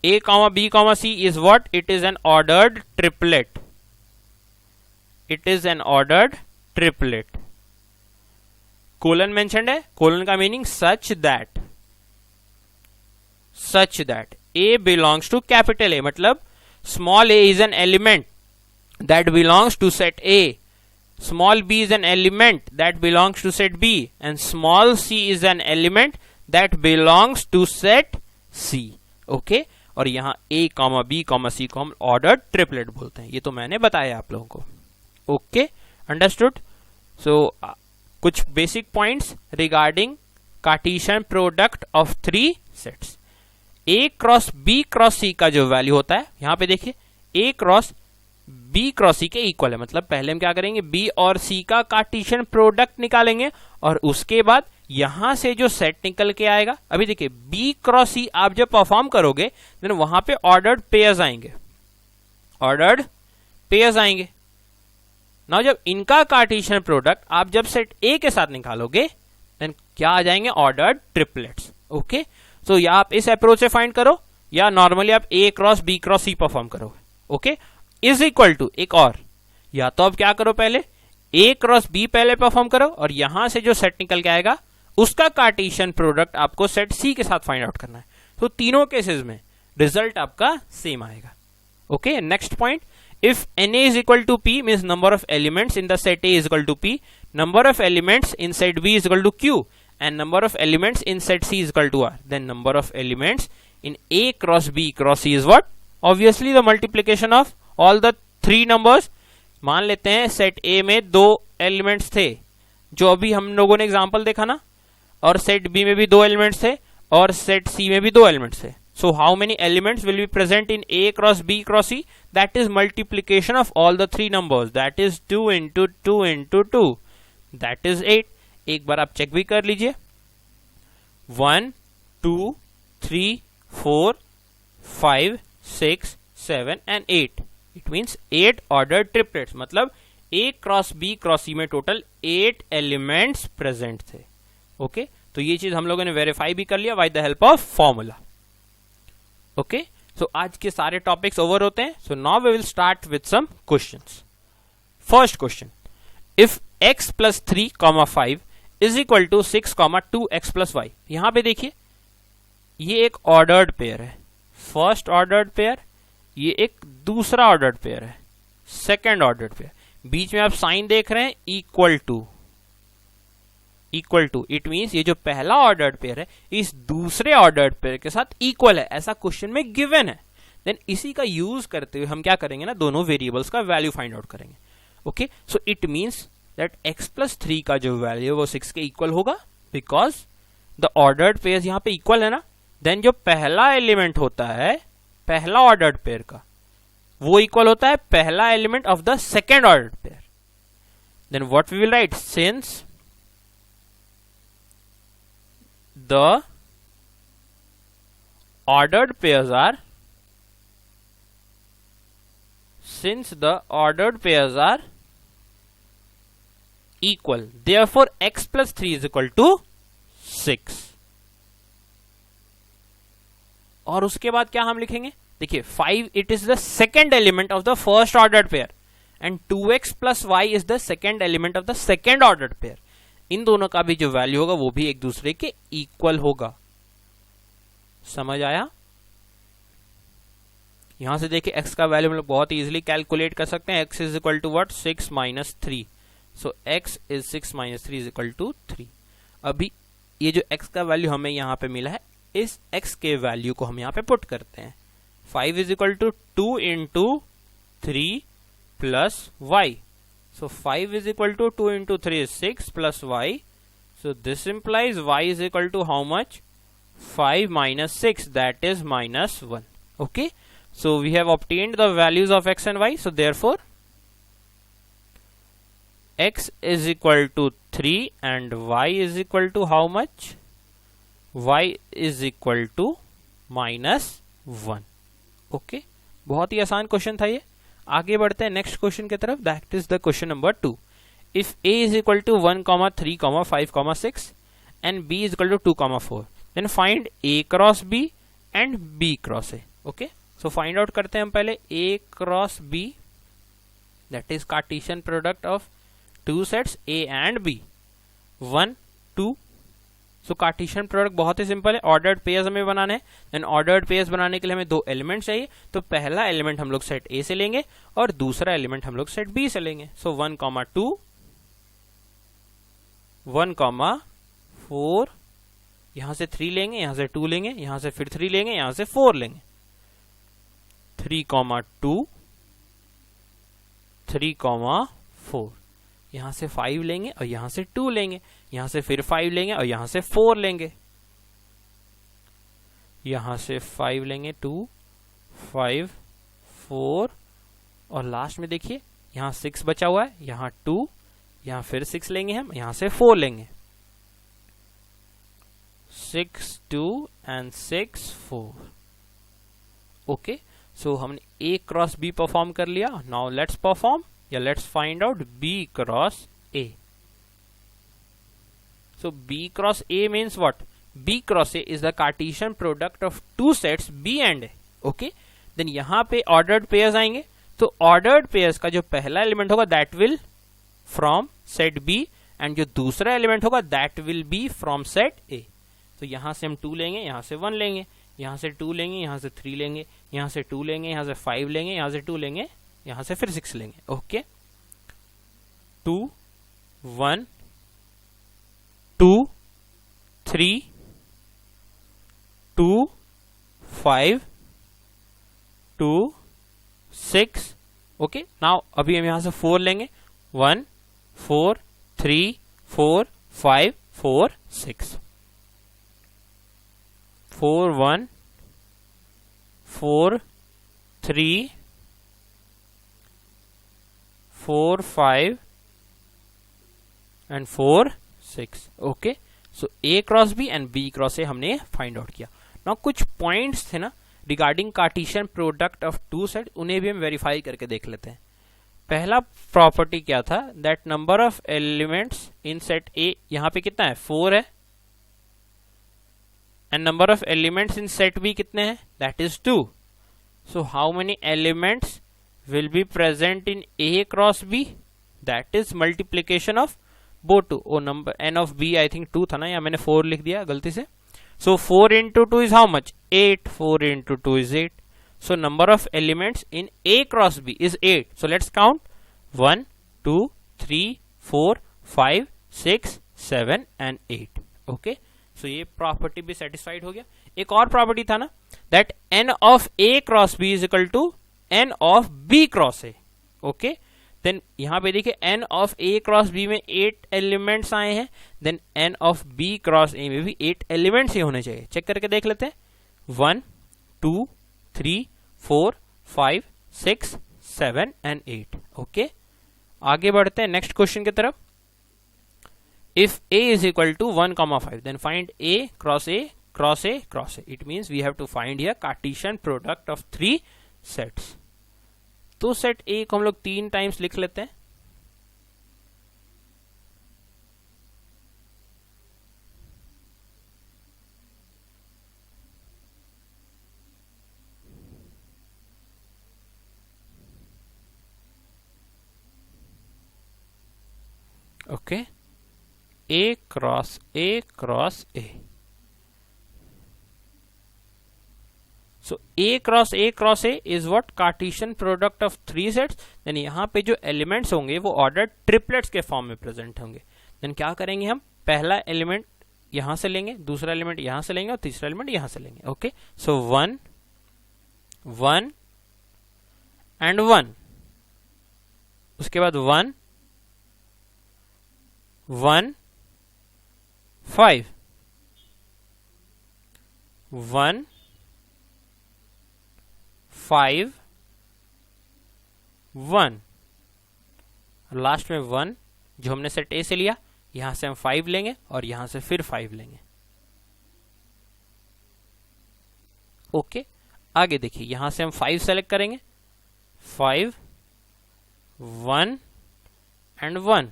Speaker 1: A, B, C is what? It is an ordered triplet. It is an ordered triplet. Colon mentioned है, colon का meaning such that A belongs to capital A, मतलब small a is an element that belongs to set A, small b is an element that belongs to set B, and small c is an element that belongs to set C. Okay? और यहां A, B, C को हम ordered triplet बोलते हैं। ये तो मैंने बताया आप लोगों को। Okay, understood. सो कुछ basic points regarding Cartesian product of 3 sets. A cross B cross C का जो वैल्यू होता है, यहां पे देखिए A cross B cross C के इक्वल है, मतलब पहले हम क्या करेंगे, B और C का कार्टेशियन प्रोडक्ट निकालेंगे, और उसके बाद यहां से जो सेट निकल के आएगा, अभी देखिए B क्रॉस C आप जब परफॉर्म करोगे देन वहां पे ऑर्डर्ड पेयर्स आएंगे, ऑर्डर्ड पेयर्स आएंगे। नाउ जब इनका कार्टेशियन प्रोडक्ट आप जब सेट A के साथ निकालोगे देन क्या आ जाएंगे, ऑर्डर्ड ट्रिपलेट्स। ओके, सो या आप इस अप्रोच से फाइंड करो, या नॉर्मली आप A cross B cross C perform करोगे। ओके, इज इक्वल टू एक और, या तो अब क्या करो, पहले ए क्रॉस बी पहले परफॉर्म करो और यहां से जो सेट निकल के आएगा उसका कार्टेशियन प्रोडक्ट आपको सेट सी के साथ फाइंड आउट करना है। तो तीनों केसेस में रिजल्ट आपका सेम आएगा। Okay, next point, if Na is equal to P means number of elements in the set A is equal to P, number of elements in set B is equal to Q, and number of elements in set C is equal to R. Then number of elements in A cross B cross C is what? Obviously the multiplication of all the three numbers. मान लेते हैं set A में 2 elements थे जो अभी हम लोगों ने एग्जांपल देखा ना, और सेट B में भी 2 एलिमेंट्स थे और सेट C में भी 2 एलिमेंट्स थे। So how many elements will be present in A cross B cross C? That is multiplication of all the three numbers. That is 2 into 2 into 2. That is 8. एक बार आप check भी कर लीजिए। 1, 2, 3, 4, 5, 6, 7 and 8. It means 8 ordered triplets. मतलब A cross B cross C में total 8 elements present थे। Okay, तो ये चीज हम लोगों ने वेरीफाई भी कर लिया by the help of formula. Okay, so आज के सारे टॉपिक्स ओवर होते हैं। So now we will start with some questions. First question, if x plus 3 comma 5 is equal to 6 comma 2x plus y. यहां पे देखिए ये एक ऑर्डर्ड पेयर है, फर्स्ट ऑर्डर्ड पेयर, ये एक दूसरा ऑर्डर्ड पेयर है, सेकेंड ऑर्डर्ड पेयर। बीच में आप साइन देख रहे हैं इक्वल टू, इट मींस ये जो पहला ऑर्डर्ड पेयर है इस दूसरे ऑर्डर्ड पेयर के साथ इक्वल है, ऐसा क्वेश्चन में गिवन है। देन इसी का यूज करते हुए हम क्या करेंगे ना, दोनों वेरिएबल्स का वैल्यू फाइंड आउट करेंगे। Okay, so it means that x plus 3 का जो वैल्यू है वो 6 के इक्वल होगा, बिकॉज द ऑर्डर्ड पेयर यहां पे इक्वल है ना। देन जो पहला एलिमेंट होता है पहला ऑर्डर्ड पेयर का, वो इक्वल होता है पहला element of the second ordered pair. Then what we will write, since the ordered pairs are equal, therefore x plus 3 is equal to 6। और उसके बाद क्या हम लिखेंगे, देखिए 5 it is the second element of the first ordered pair and 2x plus y is the second element of the second ordered pair। इन दोनों का भी जो वैल्यू होगा वो भी एक दूसरे के इक्वल होगा। समझ आया? यहां से देखिए x का वैल्यू हम लोग बहुत इजीली कैलकुलेट कर सकते हैं। x is equal to what, 6 minus 3। So x is 6 minus 3 is equal to 3। अभी ये जो x का वैल्यू हमें यहां पे मिला है, इस x के वैल्यू को हम यहां पे पुट करते हैं। 5 is equal to 2 into 3 plus y। So 5 is equal to 2 into 3 is 6 plus y. So this implies y is equal to how much? 5 minus 6, that is minus 1. Okay. So we have obtained the values of x and y. So therefore x is equal to 3 and y is equal to how much? Y is equal to minus 1. Okay. बहुत ही आसान question था ये। आगे बढ़ते हैं next question की तरफ। That is the question number 2। If a is equal to 1, 3, 5, 6 and b is equal to 2, 4, then find a cross b and b cross a। Okay, so find out करते हैं हम पहले a cross b, that is Cartesian product of two sets a and b, 1, 2। So Cartesian product बहुत ही simple है, ordered pairs हमें बनाने हैं। देन ऑर्डर्ड पेयर्स बनाने के लिए हमें 2 एलिमेंट चाहिए, तो पहला एलिमेंट हम लोग सेट A से लेंगे और दूसरा एलिमेंट हम लोग सेट B से लेंगे। सो 1, 2, 1, 4, यहां से 3 लेंगे, यहां से 2 लेंगे, यहां से फिर 3 लेंगे, यहां से 4 लेंगे। 3, 2, 3, 4, यहां से 5 लेंगे और यहां से 2 लेंगे, यहां से फिर 5 लेंगे और यहां से 4 लेंगे, यहां से 5 लेंगे, 2, 5, 4 और लास्ट में देखिए यहां 6 बचा हुआ है, यहां 2, यहां फिर 6 लेंगे हम, यहां से 4 लेंगे। 6, 2 एंड 6, 4। ओके, सो हमने A क्रॉस B परफॉर्म कर लिया। नाउ लेट्स परफॉर्म या let's find out B cross A। So B cross A means what? B cross A is the Cartesian product of two sets B and A. Okay? Then यहाँ पे ordered pairs आएंगे, तो ordered pairs का जो पहला element होगा that will from set B, and जो दूसरा एलिमेंट होगा that will be from set A. तो यहां से हम 2 लेंगे, यहां से 1 लेंगे, यहां से 2 लेंगे, यहां से 3 लेंगे, यहां से 2 लेंगे, यहां से 5 लेंगे, यहां से 2 लेंगे, यहां से फिर 6 लेंगे। ओके, 2 1 2 3 2 5 2 6। ओके, नाउ अभी हम यहां से 4 लेंगे, 1 4 3 4 5 4 6 4 1 4 3 4 5 and 4 6। Okay, so A cross B and B cross A हमने फाइंड आउट किया। नाउ कुछ पॉइंट्स थे ना regarding Cartesian product of two set, उन्हें भी हम वेरीफाई करके देख लेते हैं। पहला प्रॉपर्टी क्या था, that number of elements in set A, यहां पे कितना है 4 है, and number of elements in set B कितने हैं, that is 2। So how many elements will be present in A cross B, that is multiplication of both two. Oh number n of B I think 2 था ना, या मैंने 4 लिख दिया गलती से। सो 4 into 2 is how much, 8, 4 into 2 is 8. So number of elements in A cross B is 8. So let's count 1 2 3 4 5 6 7 and 8. Okay, so ये property भी सेटिस्फाइड हो गया। एक और प्रॉपर्टी था ना, that n of A cross B is equal to n of B cross A. Okay, then यहां पे देखिए n of A cross B में 8 एलिमेंट्स आए हैं, then n of B cross A में भी 8 एलिमेंट्स ही होने चाहिए। चेक करके देख लेते हैं, 1 2 3 4 5 6 7 एंड 8। ओके, आगे बढ़ते हैं नेक्स्ट क्वेश्चन की तरफ। If A is equal to 1,5 then find A cross A cross A cross A। It means we have to find here Cartesian product of 3 sets. तो सेट ए को हम लोग 3 times लिख लेते हैं। Okay, A cross A cross A. So A cross A cross A is what Cartesian product of 3 sets. Then यहाँ पे जो एलिमेंट्स होंगे वो ऑर्डर ट्रिपलेट्स के फॉर्म में प्रेजेंट होंगे। देन क्या करेंगे हम, पहला एलिमेंट यहां से लेंगे, दूसरा एलिमेंट यहां से लेंगे और तीसरा एलिमेंट यहां से लेंगे। ओके, सो 1 1 एंड 1, उसके बाद 1 1 5 1 5 1, लास्ट में 1 जो हमने सेट ए से लिया, यहां से हम 5 लेंगे और यहां से फिर 5 लेंगे। ओके, आगे देखिए, यहां से हम 5 सेलेक्ट करेंगे, 5 1 एंड 1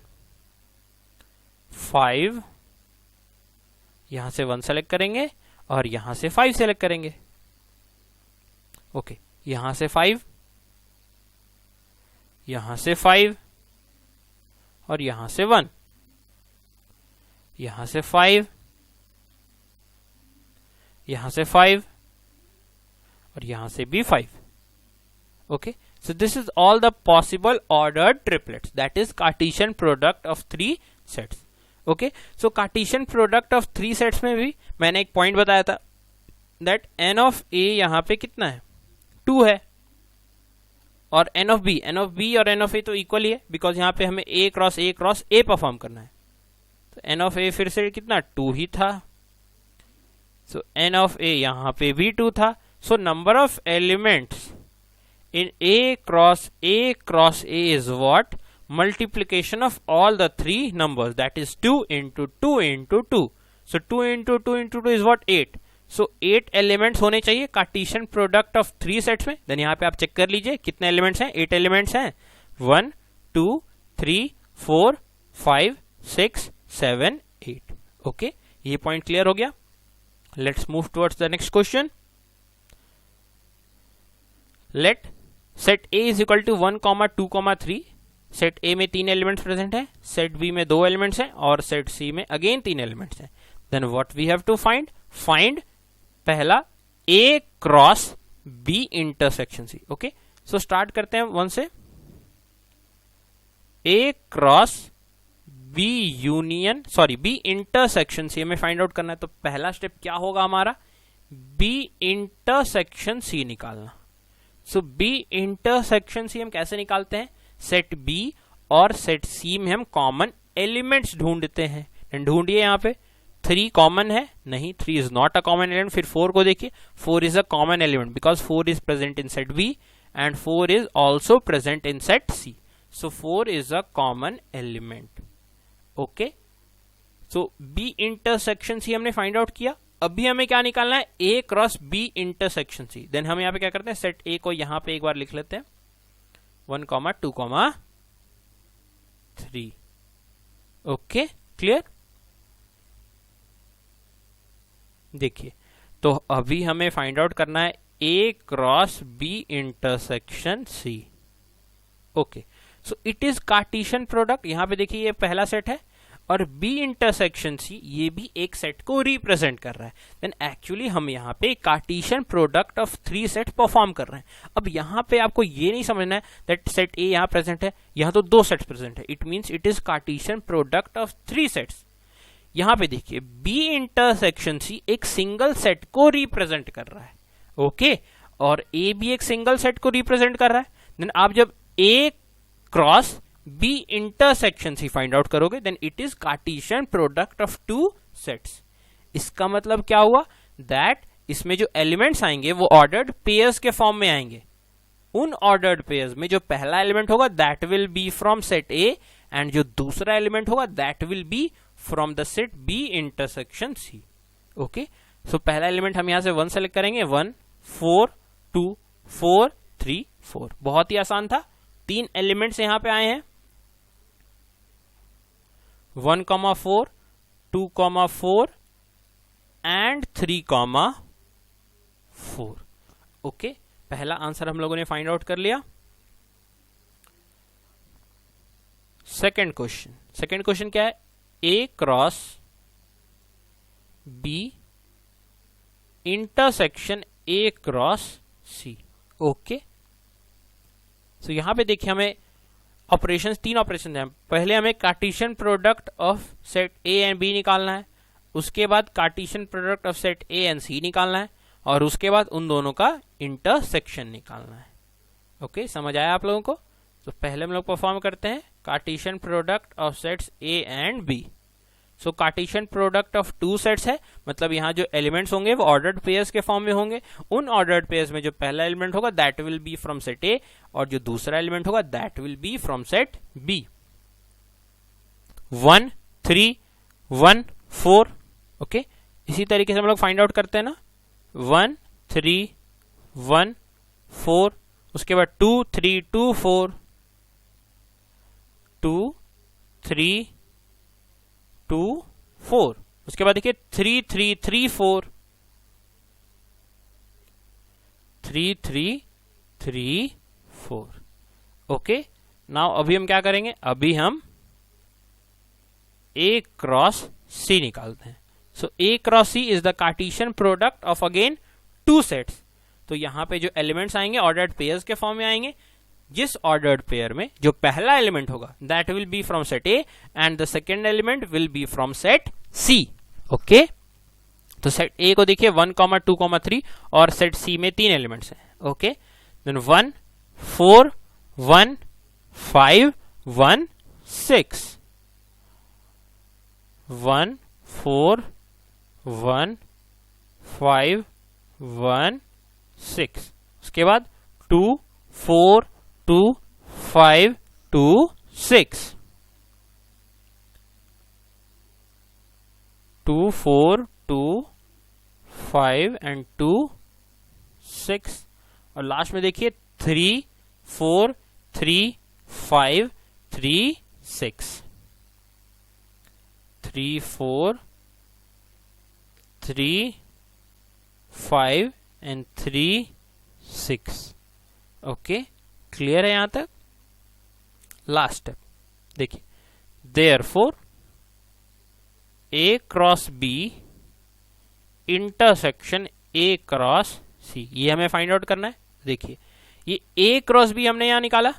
Speaker 1: 5, यहां से 1 सेलेक्ट करेंगे और यहां से 5 सेलेक्ट करेंगे। ओके, यहां से 5, यहां से 5 और यहां से 1, यहां से 5, यहां से 5 और यहां से भी 5। Okay, so this is all the possible ordered triplets, that is Cartesian product of 3 sets. Okay, so Cartesian product of 3 sets में भी मैंने एक पॉइंट बताया था, दैट n ऑफ a यहां पे कितना है, 2 है, और n ऑफ b और n ऑफ a तो इक्वल ही है, बिकॉज यहां पे हमें a क्रॉस a परफॉर्म करना है। तो n ऑफ a फिर से कितना, 2 ही था। सो n ऑफ a यहां पे भी 2 था। So number of elements in a cross a is what, multiplication of all the 3 numbers, that is 2 into 2 into 2. So 2 into 2 into 2 is what, 8. So 8 elements होने चाहिए कार्टेशियन प्रोडक्ट ऑफ 3 सेट्स में। Then यहाँ पे आप check कर लीजिए कितने elements हैं, 8 एलिमेंट्स हैं, 1 2 3 4 5 6 7 8। ओके, ये पॉइंट क्लियर हो गया। Let's move towards the next question. Let set A is equal to 1,2,3। Set A में 3 एलिमेंट्स प्रेजेंट है, सेट बी में 2 एलिमेंट्स हैं और सेट सी में अगेन 3 एलिमेंट्स हैं। Then what we have to find, find पहला A cross B intersection C. Okay, so start करते हैं 1 से। A cross B union, sorry B intersection C हमें फाइंड आउट करना है। तो पहला स्टेप क्या होगा हमारा, बी इंटरसेक्शन सी निकालना। सो बी इंटरसेक्शन सी हम कैसे निकालते हैं, सेट बी और सेट सी में हम कॉमन एलिमेंट्स ढूंढते हैं। ढूंढिए, यहां पे 3 कॉमन है, नहीं 3 is not a common element. फिर 4 को देखिए, 4 is a common element because 4 is present in set B and 4 is also present in set C. So 4 is a common element. Okay, so B intersection C हमने find out किया। अभी हमें क्या निकालना है, A cross B intersection C. Then हम यहां पे क्या करते हैं, सेट ए को यहां पे एक बार लिख लेते हैं 1,2,3। Okay, clear. देखिए, तो अभी हमें फाइंड आउट करना है A cross B intersection C. Okay, so it is Cartesian product. यहां पे देखिए ये पहला सेट है और बी इंटरसेक्शन सी ये भी एक सेट को रिप्रेजेंट कर रहा है। देन एक्चुअली हम यहाँ पे Cartesian product of 3 set perform कर रहे हैं। अब यहाँ पे आपको ये नहीं समझना है दैट सेट ए यहाँ प्रेजेंट है, यहाँ तो 2 सेट्स प्रेजेंट है। It means it is Cartesian product of 3 sets. यहाँ पे देखिए बी इंटरसेक्शन सी एक सिंगल सेट को रिप्रेजेंट कर रहा है। ओके, और ए भी एक सिंगल सेट को रिप्रेजेंट कर रहा है। देन आप जब A cross B intersection C find out करोगे then it is Cartesian product of 2 sets. इसका मतलब क्या हुआ, दैट इसमें जो एलिमेंट्स आएंगे वो ऑर्डर्ड पेयर्स के फॉर्म में आएंगे। उन ऑर्डर्ड पेयर्स में जो पहला एलिमेंट होगा that will be from set A and जो दूसरा एलिमेंट होगा that will be from the set B intersection C. Okay, so पहला एलिमेंट हम यहां से 1 सेलेक्ट करेंगे, 1 4 2 4 3 4। बहुत ही आसान था, 3 एलिमेंट्स यहां पे आए हैं, 1,4 2,4 एंड 3,4। ओके, पहला आंसर हम लोगों ने फाइंड आउट कर लिया। सेकंड क्वेश्चन क्या है, A cross B intersection A cross C. Okay, so यहां पे देखिए हमें ऑपरेशंस 3 ऑपरेशन हैं। पहले हमें Cartesian product of set A and B निकालना है, उसके बाद Cartesian product of set A and C निकालना है और उसके बाद उन दोनों का इंटरसेक्शन निकालना है। ओके, समझ आया आप लोगों को। तो पहले हम लोग परफॉर्म करते हैं Cartesian product of sets A and B. So Cartesian product of 2 sets है, मतलब यहाँ जो एलिमेंट्स होंगे वो ऑर्डर्ड पेयर्स के फॉर्म में होंगे। उन ऑर्डर्ड पेयर्स में जो पहला एलिमेंट होगा that will be from set A और जो दूसरा एलिमेंट होगा that will be from set B. 1 3 1 4। Okay, इसी तरीके से हम लोग फाइंड आउट करते हैं ना, 1 3 1 4, उसके बाद 2 3 2 4 2 3 2 4, उसके बाद देखिए 3 3 3 4 3 3 3 4। ओके, नाउ अभी हम क्या करेंगे, अभी हम ए क्रॉस सी निकालते हैं। So A cross C is the Cartesian product of again 2 sets. तो यहां पे जो एलिमेंट्स आएंगे ऑर्डर्ड पेयर्स के फॉर्म में आएंगे। जिस ऑर्डर्ड पेयर में जो पहला एलिमेंट होगा that will be from set A and the second element will be from set C. Okay, तो सेट ए को देखिए 1 2 3 और सेट सी में 3 एलिमेंट्स हैं। ओके, देन 1 4 1 5 1 6 1 4 1 5 1 6, उसके बाद 2 4 2 5 2 6 2 4 2 5 एंड 2 6 और लास्ट में देखिए 3 4 3 5 3 6 3 4 3 5 and 3 6। ओके, क्लियर है यहां तक? लास्ट स्टेप देखिए, therefore A cross B intersection A cross C, ये हमें फाइंड आउट करना है। देखिए ये ए क्रॉस बी हमने यहां निकाला,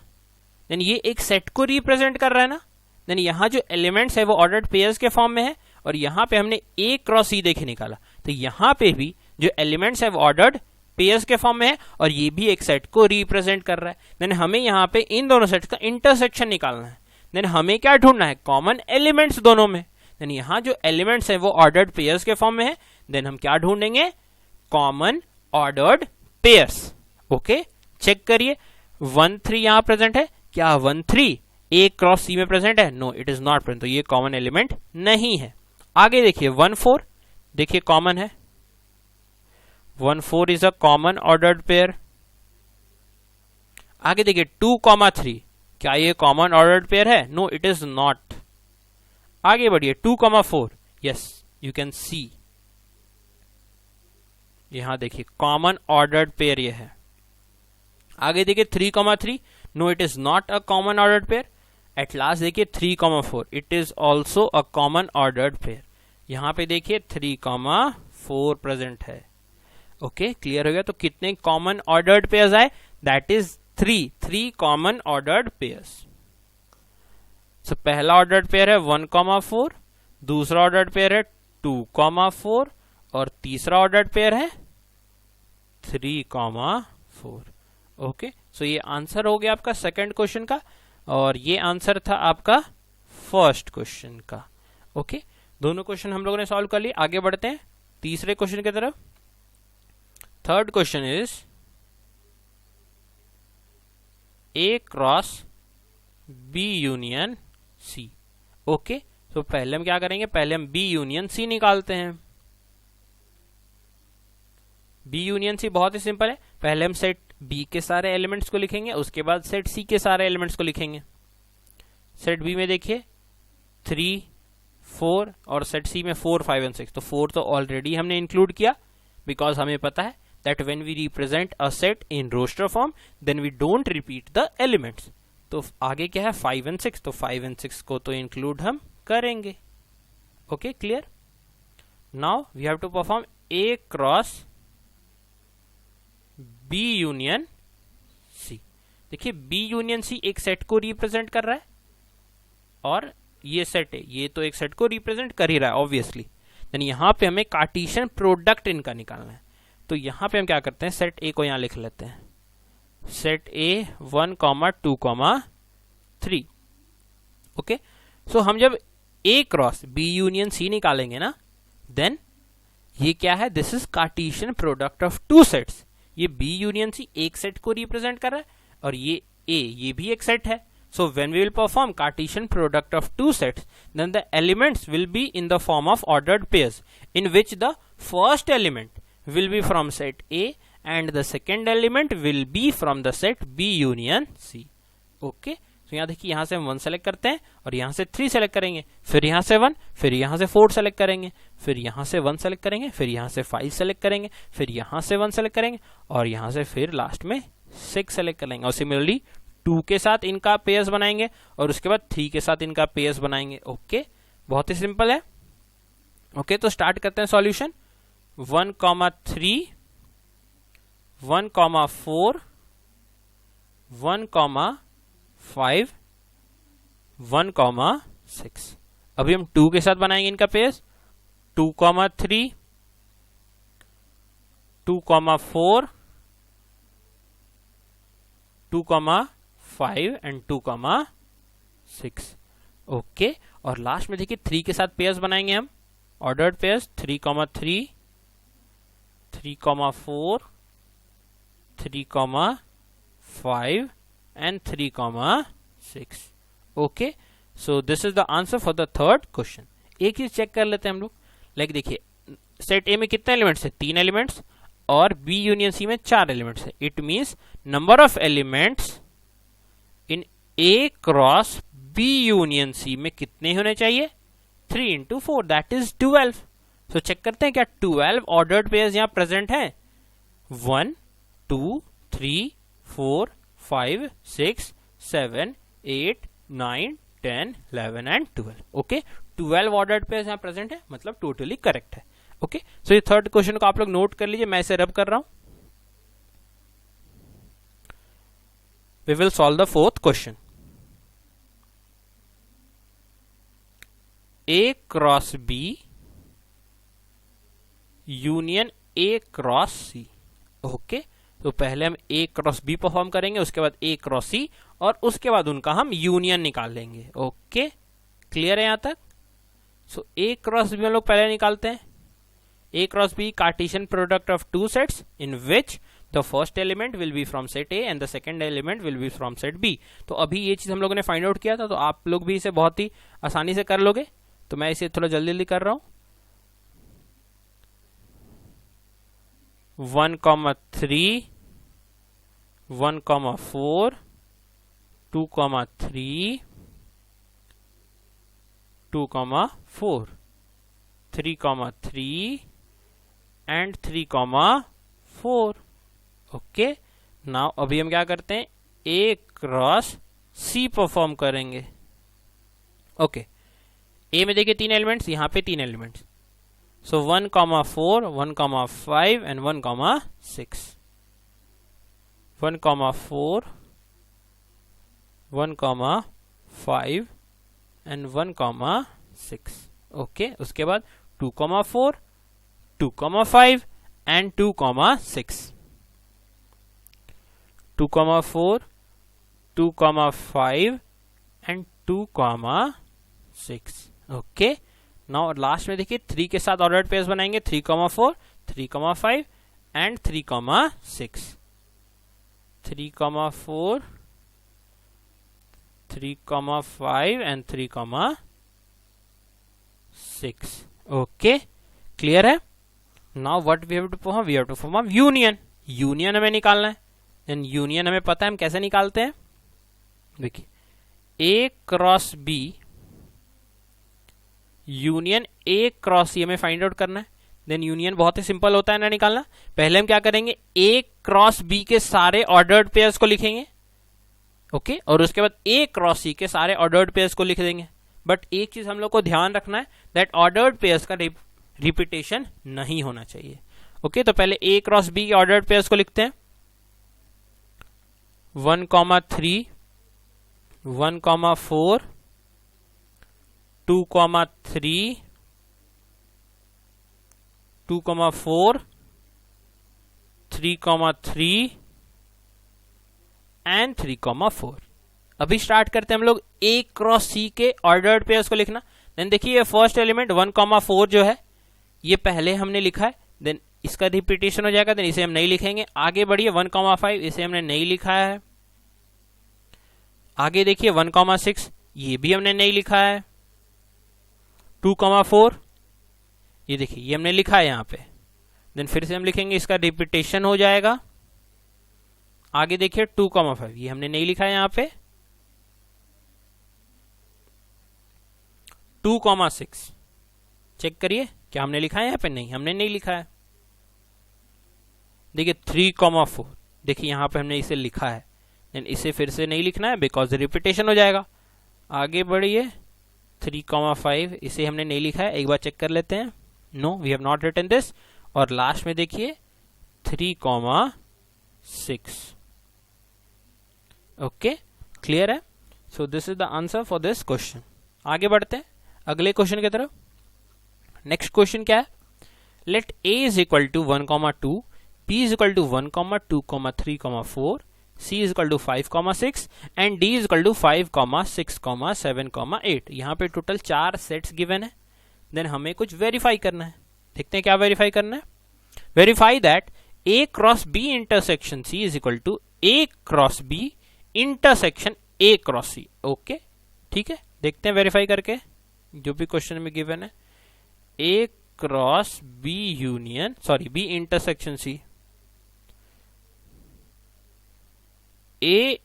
Speaker 1: देन ये एक सेट को रिप्रेजेंट कर रहा है ना, देन यहां जो एलिमेंट्स है वो ऑर्डर्ड पेयर्स के फॉर्म में है, और यहां पे हमने ए क्रॉस सी देखे निकाला, तो यहां पे भी जो एलिमेंट्स है वो ऑर्डर्ड पेयर्स के फॉर्म में है, और ये भी एक सेट को रिप्रेजेंट कर रहा है। देन हमें यहाँ पे इन दोनों सेट्स का इंटरसेक्शन निकालना है। देन हमें क्या ढूंढना है? कॉमन एलिमेंट्स दोनों में। देन यहाँ जो एलिमेंट्स है वो ऑर्डर्ड पेयर्स के फॉर्म में है, देन हम क्या ढूंढेंगे? Common ordered pairs. Okay, check करिए 1 3 यहां प्रेजेंट है, क्या 1 3 ए क्रॉस सी में प्रेजेंट है? No, it is not present, तो ये कॉमन एलिमेंट नहीं है। आगे देखिए 1 4, देखिए कॉमन है, 1 4 is a common ordered pair. आगे देखिए 2 3, क्या ये कॉमन ऑर्डर्ड पेयर है? No, it is not. आगे बढ़िए 2 4, यस यू कैन सी, यहां देखिए कॉमन ऑर्डर्ड पेयर ये है। आगे देखिए 3 3, no it is not a common ordered pair. At last देखिए 3 4, it is also a common ordered pair. यहां पे देखिए 3 4 प्रेजेंट है। ओके, क्लियर हो गया? तो कितने कॉमन ऑर्डर्ड पेयर्स आए? That is 3 common ordered pairs. So पहला ऑर्डर्ड पेयर है 1 4, दूसरा ऑर्डर्ड पेयर है 2 4, और तीसरा ऑर्डर्ड पेयर है 3 4। ओके, सो ये आंसर हो गया आपका सेकंड क्वेश्चन का, और ये आंसर था आपका फर्स्ट क्वेश्चन का। ओके, दोनों क्वेश्चन हम लोगों ने सॉल्व कर लिए। आगे बढ़ते हैं तीसरे क्वेश्चन की तरफ। Third question is A cross B union C. Okay, तो पहले हम क्या करेंगे? पहले हम बी यूनियन सी निकालते हैं। बी यूनियन सी बहुत ही सिंपल है। पहले हम सेट बी के सारे एलिमेंट्स को लिखेंगे, उसके बाद सेट सी के सारे एलिमेंट्स को लिखेंगे। सेट बी में देखिए 3 4, और सेट सी में 4 5 और 6। तो 4 तो ऑलरेडी हमने इंक्लूड किया, बिकॉज हमें पता है that when we represent a set in roster form then we don't repeat the elements. तो आगे क्या है? 5 और 6, तो 5 और 6 को तो इंक्लूड हम करेंगे। Okay, clear? Now we have to perform A cross B union C. देखिए बी यूनियन सी एक सेट को रिप्रेजेंट कर रहा है, और ये सेट है, ये तो एक सेट को रिप्रेजेंट कर ही रहा है ऑब्वियसली। देन यहां पे हमें कार्टेशियन प्रोडक्ट इनका निकालना है। तो यहां पे हम क्या करते हैं? सेट ए को यहां लिख लेते हैं, सेट ए 1 2 3। ओके, सो हम जब ए क्रॉस बी यूनियन सी निकालेंगे ना, देन ये क्या है? This is Cartesian product of 2 sets. ये बी यूनियन सी एक सेट को रिप्रेजेंट कर रहा है, और ये ए, ये भी एक सेट है। So when we will perform Cartesian product of 2 sets, then the elements will be in the form of ordered pairs, in which the first element will be from set A and the second element will be from the set B union C. Okay? So यहाँ देखिए, यहाँ से हम 1 select करते हैं, और यहाँ से 3 सेलेक्ट करेंगे, फिर यहाँ से 1, फिर यहाँ से 4 सेलेक्ट करेंगे, फिर यहाँ से 1 सेलेक्ट करेंगे, फिर यहाँ से 5 सेलेक्ट करेंगे, फिर यहाँ से 1 सेलेक्ट करेंगे, और यहाँ से फिर लास्ट में 6 सेलेक्ट करेंगे। और सिमिलरली 2 के साथ इनका पेयर्स बनाएंगे, और उसके बाद 3 के साथ इनका पेयर्स बनाएंगे। ओके, बहुत ही सिंपल है। ओके, तो स्टार्ट करते हैं सॉल्यूशन। 1 3, 1 4, 1 5, 1 6। अभी हम 2 के साथ बनाएंगे इनका पेयर्स। 2 3, 2 4, 2 5 एंड 2 6। ओके, और लास्ट में देखिए 3 के साथ पेयर्स बनाएंगे हम, ordered pairs. 3 3, 3 4, 3 5 and 3 6। Okay, so this is the answer for the third question. एक चीज चेक कर लेते हैं हम लोग। लाइक देखिए, सेट ए में कितने एलिमेंट्स है? 3 एलिमेंट्स, और बी यूनियन सी में 4 एलिमेंट्स है। It means number of elements in A cross B union C में कितने होने चाहिए? 3 into 4, that is 12। So check करते हैं क्या 12 ऑर्डर्ड पेयर्स यहां प्रेजेंट हैं? 1 2 3 4 5, 6, 7, 8, 9, 10, 11 एंड 12. ओके, 12 ऑर्डर्ड पेयर्स यहाँ प्रेजेंट है, मतलब टोटली करेक्ट है. ओके, सो ये थर्ड क्वेश्चन को आप लोग नोट कर लीजिए, मैं इसे रब कर रहा हूं. We will solve the fourth question. A cross B union A cross C. Okay, तो पहले हम A क्रॉस B परफॉर्म करेंगे, उसके बाद A क्रॉस C, और उसके बाद उनका हम यूनियन निकाल लेंगे. ओके, क्लियर है यहां तक? सो A क्रॉस B हम लोग पहले निकालते हैं. A cross B Cartesian product of two sets in which the first element will be from set A and the second element will be from set B. तो अभी ये चीज हम लोगों ने फाइंड आउट किया था, तो आप लोग भी इसे बहुत ही आसानी से कर लोगे. तो मैं इसे थोड़ा जल्दी जल्दी कर रहा हूं. 1,3, 1,4, 2,3, 2,4, 3,3 एंड 3,4. ओके, नाउ अभी हम क्या करते हैं, A क्रॉस C परफॉर्म करेंगे. ओके, A में देखिए 3 एलिमेंट्स, यहां पे 3 elements. So 1,4, 1,5 and 1,6. 1,4, 1,5 and 1,6. Okay, उसके बाद 2,4, 2,5 and 2,6. 2,4, 2,5 and 2,6. Okay, now last में देखिए 3 के साथ ऑर्डर्ड पेयर्स बनाएंगे. 3,4, 3,5 एंड 3,6. 3,4, 3,5 एंड 3,6. ओके, क्लियर है? Now what we have to perform, we have to perform union. Union हमें निकालना है. देन यूनियन हमें पता है हम कैसे निकालते हैं. देखिए, A cross B union A cross C हमें फाइंड आउट करना है. देन यूनियन बहुत ही सिंपल होता है ना निकालना. पहले हम क्या करेंगे, A क्रॉस B के सारे ऑर्डर्ड पेयर्स को लिखेंगे. ओके, और उसके बाद A क्रॉस C के सारे ऑर्डर्ड पेयर्स को लिख देंगे. बट एक चीज हम लोग को ध्यान रखना है, दैट ऑर्डर्ड पेयर्स का रिपीटेशन नहीं होना चाहिए. ओके, तो पहले A क्रॉस B के ऑर्डर्ड पेयर्स को लिखते हैं. 1,3, 1,4, 2,3, 2,4, 3,3 एंड 3,4. अभी स्टार्ट करते हैं हम लोग A क्रॉस C के ऑर्डर्ड पेयर्स को लिखना. देन देखिए फर्स्ट एलिमेंट 1,4 जो है ये पहले हमने लिखा है. देन इसका रिपीटेशन हो जाएगा, देन इसे हम नहीं लिखेंगे. आगे बढ़िए 1,5 इसे हमने नहीं लिखा है. आगे देखिए 1,6 ये भी हमने नहीं लिखा है. 2,4 ये देखिए ये हमने लिखा है यहां पे. देन फिर से हम लिखेंगे, इसका रिपीटेशन हो जाएगा. आगे देखिए 2,5 ये हमने नहीं लिखा है यहां पे. 2,6 चेक करिए क्या हमने लिखा है यहां पे, नहीं हमने नहीं लिखा है. देखिए 3,4 देखिए यहां पे हमने इसे लिखा है. देन इसे फिर से नहीं लिखना है बिकॉज रिपीटेशन हो जाएगा. आगे बढ़िए 3,5 इसे हमने नहीं लिखा है, एक बार चेक कर लेते हैं. No, we have not written this. और लास्ट में देखिए 3,6. ओके, क्लियर है? So this is the answer for this question. आगे बढ़ते हैं अगले क्वेश्चन की तरफ. नेक्स्ट क्वेश्चन क्या है, let A is equal to 1,2, B is equal to 1,2, 3,4, C is equal to 5,6 and D is equal to 5,6, 7, 8. यहाँ पे टोटल 4 सेट्स गिवन है. देन हमें कुछ वेरीफाई करना है. देखते हैं क्या वेरीफाई करना है. Verify that A cross B intersection C is equal to A cross B intersection A cross C. Okay, ठीक है, देखते हैं वेरीफाई करके जो भी क्वेश्चन में गिवन है. A cross B union B intersection C, A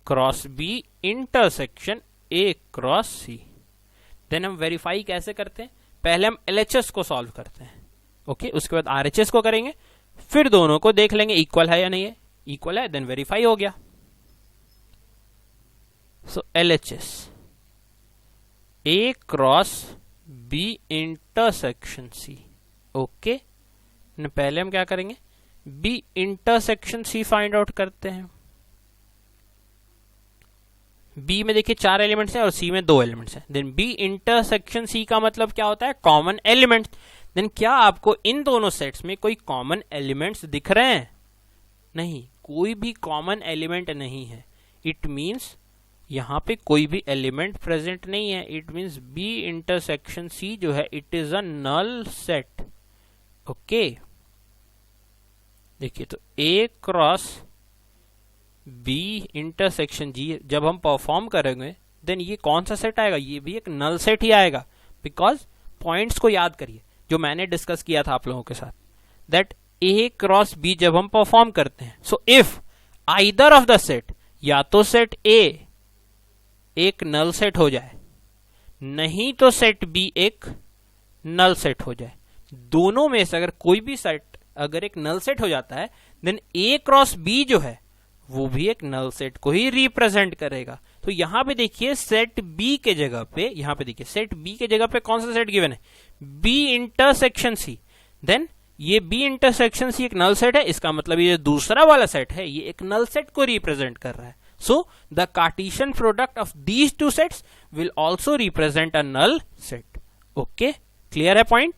Speaker 1: cross B intersection A cross C. Then हम वेरीफाई कैसे करते हैं, पहले हम LHS को सॉल्व करते हैं. ओके, उसके बाद RHS को करेंगे, फिर दोनों को देख लेंगे इक्वल है या नहीं है. इक्वल है देन वेरीफाई हो गया. सो LHS A cross B intersection C। Okay, पहले हम क्या करेंगे, B intersection C find out करते हैं। B में देखिए 4 एलिमेंट्स हैं और C में 2 एलिमेंट्स हैं। देन B इंटरसेक्शन C का मतलब क्या होता है, कॉमन एलिमेंट। देन क्या आपको इन दोनों सेट्स में कोई कॉमन एलिमेंट्स दिख रहे हैं? नहीं, कोई भी कॉमन एलिमेंट नहीं है। इट मींस यहां पे कोई भी एलिमेंट प्रेजेंट नहीं है। It means B intersection C जो है it is a null set. Okay, देखिए तो A cross B intersection G जब हम परफॉर्म करेंगे देन ये कौन सा सेट आएगा, ये भी एक नल सेट ही आएगा। बिकॉज पॉइंट्स को याद करिए जो मैंने डिस्कस किया था आप लोगों के साथ, दैट A क्रॉस B जब हम परफॉर्म करते हैं, so if either of the set, या तो सेट A एक नल सेट हो जाए, नहीं तो सेट B एक नल सेट हो जाए। दोनों में से अगर कोई भी सेट अगर एक नल सेट हो जाता है देन A क्रॉस B जो है वो भी एक नल सेट को ही रिप्रेजेंट करेगा। तो यहां पे देखिए सेट B के जगह पे, यहां पे देखिए सेट B के जगह पे कौन सा सेट गिवन है, B इंटरसेक्शन C। देन ये B इंटरसेक्शन C एक नल सेट है, इसका मतलब ये दूसरा वाला सेट है ये एक नल सेट को रिप्रेजेंट कर रहा है। So the Cartesian product of these two sets will also represent a null set. Okay, clear है पॉइंट?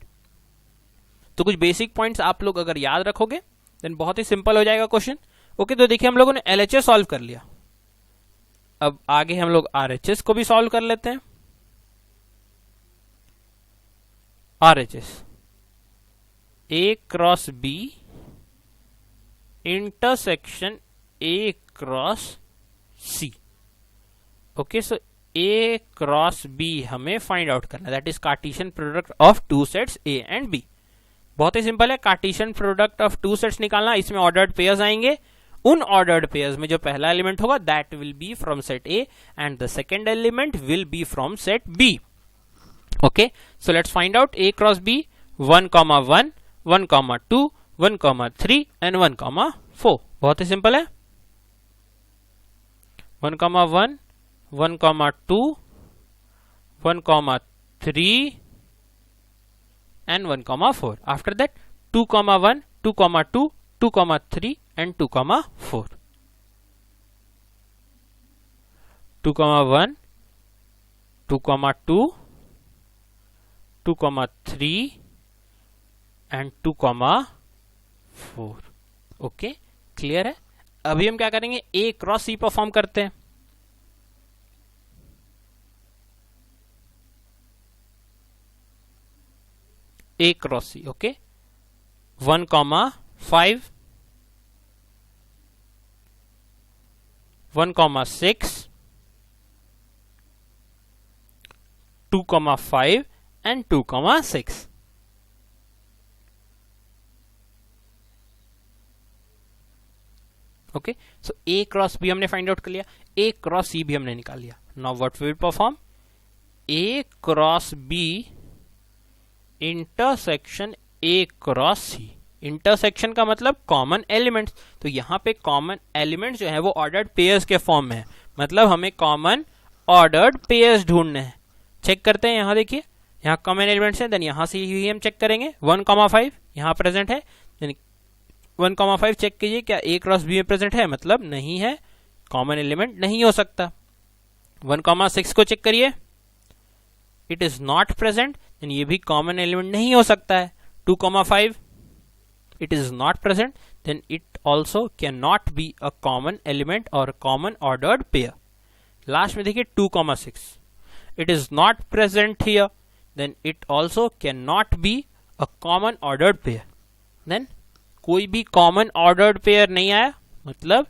Speaker 1: तो कुछ बेसिक पॉइंट्स आप लोग अगर याद रखोगे देन बहुत ही सिंपल हो जाएगा क्वेश्चन। ओके, तो देखिए हम लोगों ने LHS सॉल्व कर लिया, अब आगे हम लोग RHS को भी सॉल्व कर लेते हैं। RHS A cross B intersection A cross C। Okay, so A cross B हमें फाइंड आउट करना है, that is Cartesian product of two sets A and B। बहुत ही सिंपल है, Cartesian product of two sets निकालना। इसमें ordered pairs आएंगे, उन ऑर्डर्ड पेयर्स में जो पहला एलिमेंट होगा that will be from set A and the second element will be from set B। Okay, so let's find out A cross B 1, 1, 1, 2, 1, 3 and 1, 4। बहुत ही सिंपल है, 1, 1, 1, 2, 1, 3 and 1, 4. After that 2, 1, 2, 2, 2, 3 and 2, 4. 2, 1, 2, 2, 2, 3 and 2, 4. Okay, clear है? अभी हम क्या करेंगे, A cross C perform करते हैं। A cross C, okay, 1, 5, 1, 6, 2, 5 and 2, 6। Okay, so A cross B हमने फाइंड आउट कर लिया, A क्रॉस C भी हमने निकाल लिया। Now what we will perform, A cross B intersection A cross C। Intersection का मतलब कॉमन एलिमेंट्स, तो यहाँ पे कॉमन एलिमेंट्स जो है वो ऑर्डर्ड पेयर्स के फॉर्म में है, मतलब हमें कॉमन ऑर्डर्ड पेयर्स ढूंढने हैं। चेक करते हैं, यहाँ देखिए यहाँ कॉमन एलिमेंट्स हैं, देन यहाँ से ही हम चेक करेंगे। 1, 5 यहाँ प्रेजेंट है, देन 1, 5 चेक कीजिए क्या A क्रॉस B में प्रेजेंट है, मतलब नहीं है, कॉमन एलिमेंट नहीं हो सकता। 1, 6 को चेक करिए, it is not present, then ये भी कॉमन एलिमेंट नहीं हो सकता है। 2, 5 it is not present, then it also cannot be a common element or a common ordered pair. Last में देखिए 2, 6 it is not present here, then it also cannot be a common ordered pair. Then कोई भी common ordered pair नहीं आया, मतलब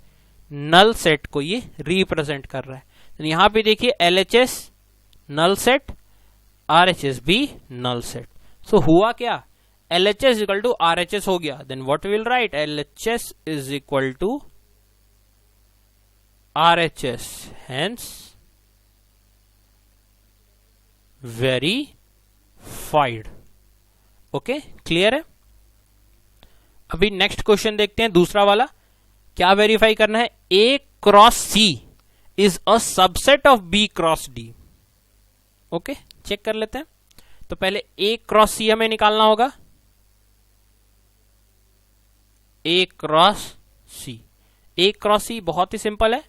Speaker 1: null set को ये represent कर रहा है। then यहाँ पे देखिए LHS null set, RHS भी null set। so हुआ क्या, LHS इक्वल टू RHS हो गया, then what will right, LHS is equal to RHS, hence verified. Okay, clear है? अभी नेक्स्ट क्वेश्चन देखते हैं, दूसरा वाला। क्या वेरीफाई करना है, A cross C is a subset of B cross D. Okay, check कर लेते हैं। तो पहले ए क्रॉस सी हमें निकालना होगा, ए क्रॉस सी। ए क्रॉस सी बहुत ही सिंपल है,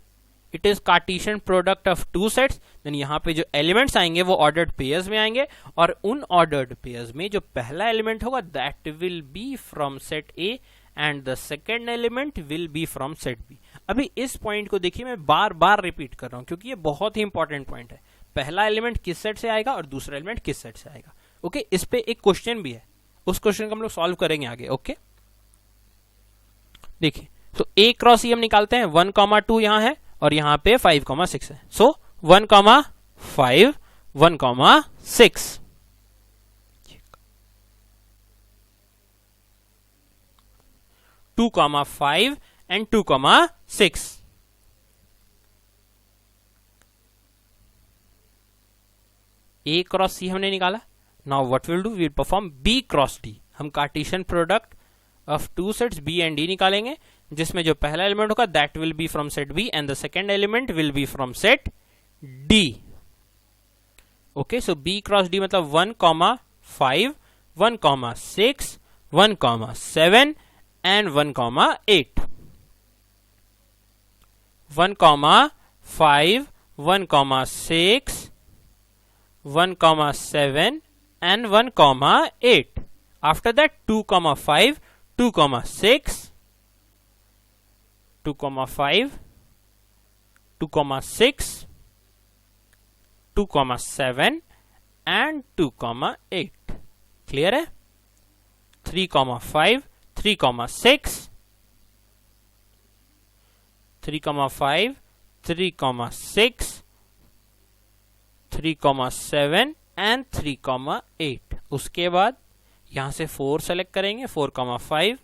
Speaker 1: it is Cartesian product of two sets. Then यहां पे जो एलिमेंट्स आएंगे वो ऑर्डर्ड पेयर्स में आएंगे, और उन ऑर्डर्ड पेयर्स में जो पहला एलिमेंट होगा that will be from set A and the second element will be from set B. अभी इस पॉइंट को देखिए, मैं बार बार रिपीट कर रहा हूं क्योंकि ये बहुत ही इंपॉर्टेंट पॉइंट है। पहला एलिमेंट किस सेट से आएगा और दूसरा एलिमेंट किस सेट से आएगा। ओके, इस पे एक क्वेश्चन भी है, उस क्वेश्चन को हम लोग सॉल्व करेंगे आगे। ओके, देखिए, तो ए क्रॉस ई हम निकालते हैं, 1,2 यहां है और यहां पे 5,6 है। सो 1,5 1,6 2,5 and 2,6। ए क्रॉस सी हमने निकाला। Now what will do, we will perform B cross D. हम Cartesian product of two sets B and D निकालेंगे, जिसमें जो पहला एलिमेंट होगा that will be from set B and the second element will be from set D. Okay, so B cross D मतलब 1,5 1,6 1,7 and 1,8। 1,5 1,6 1,7 and 1,8। After that 2,5 2,6 2,5 2,6 2,7 and 2,8। Clear है? 3,5 3,6 3,5 3,6 3,7 and 3,8। उसके बाद यहां से 4 सेलेक्ट करेंगे, 4,5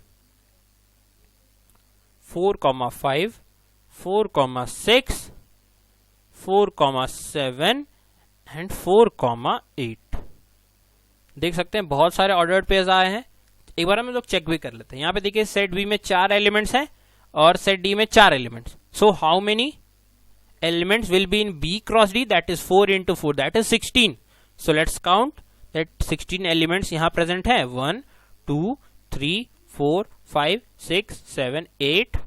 Speaker 1: 4,5 4,6 4,7 एंड 4,8। देख सकते हैं बहुत सारे ऑर्डर्ड पेयर्स आए हैं। एक बार हम लोग चेक भी कर लेते हैं। यहां पे देखिए सेट बी में 4 एलिमेंट्स हैं और सेट डी में 4 elements. So how many elements will be in B cross D, that is 4 into 4, that is 16. So let's count that 16 elements यहाँ present है। 1 2 3 4 5 6 7 8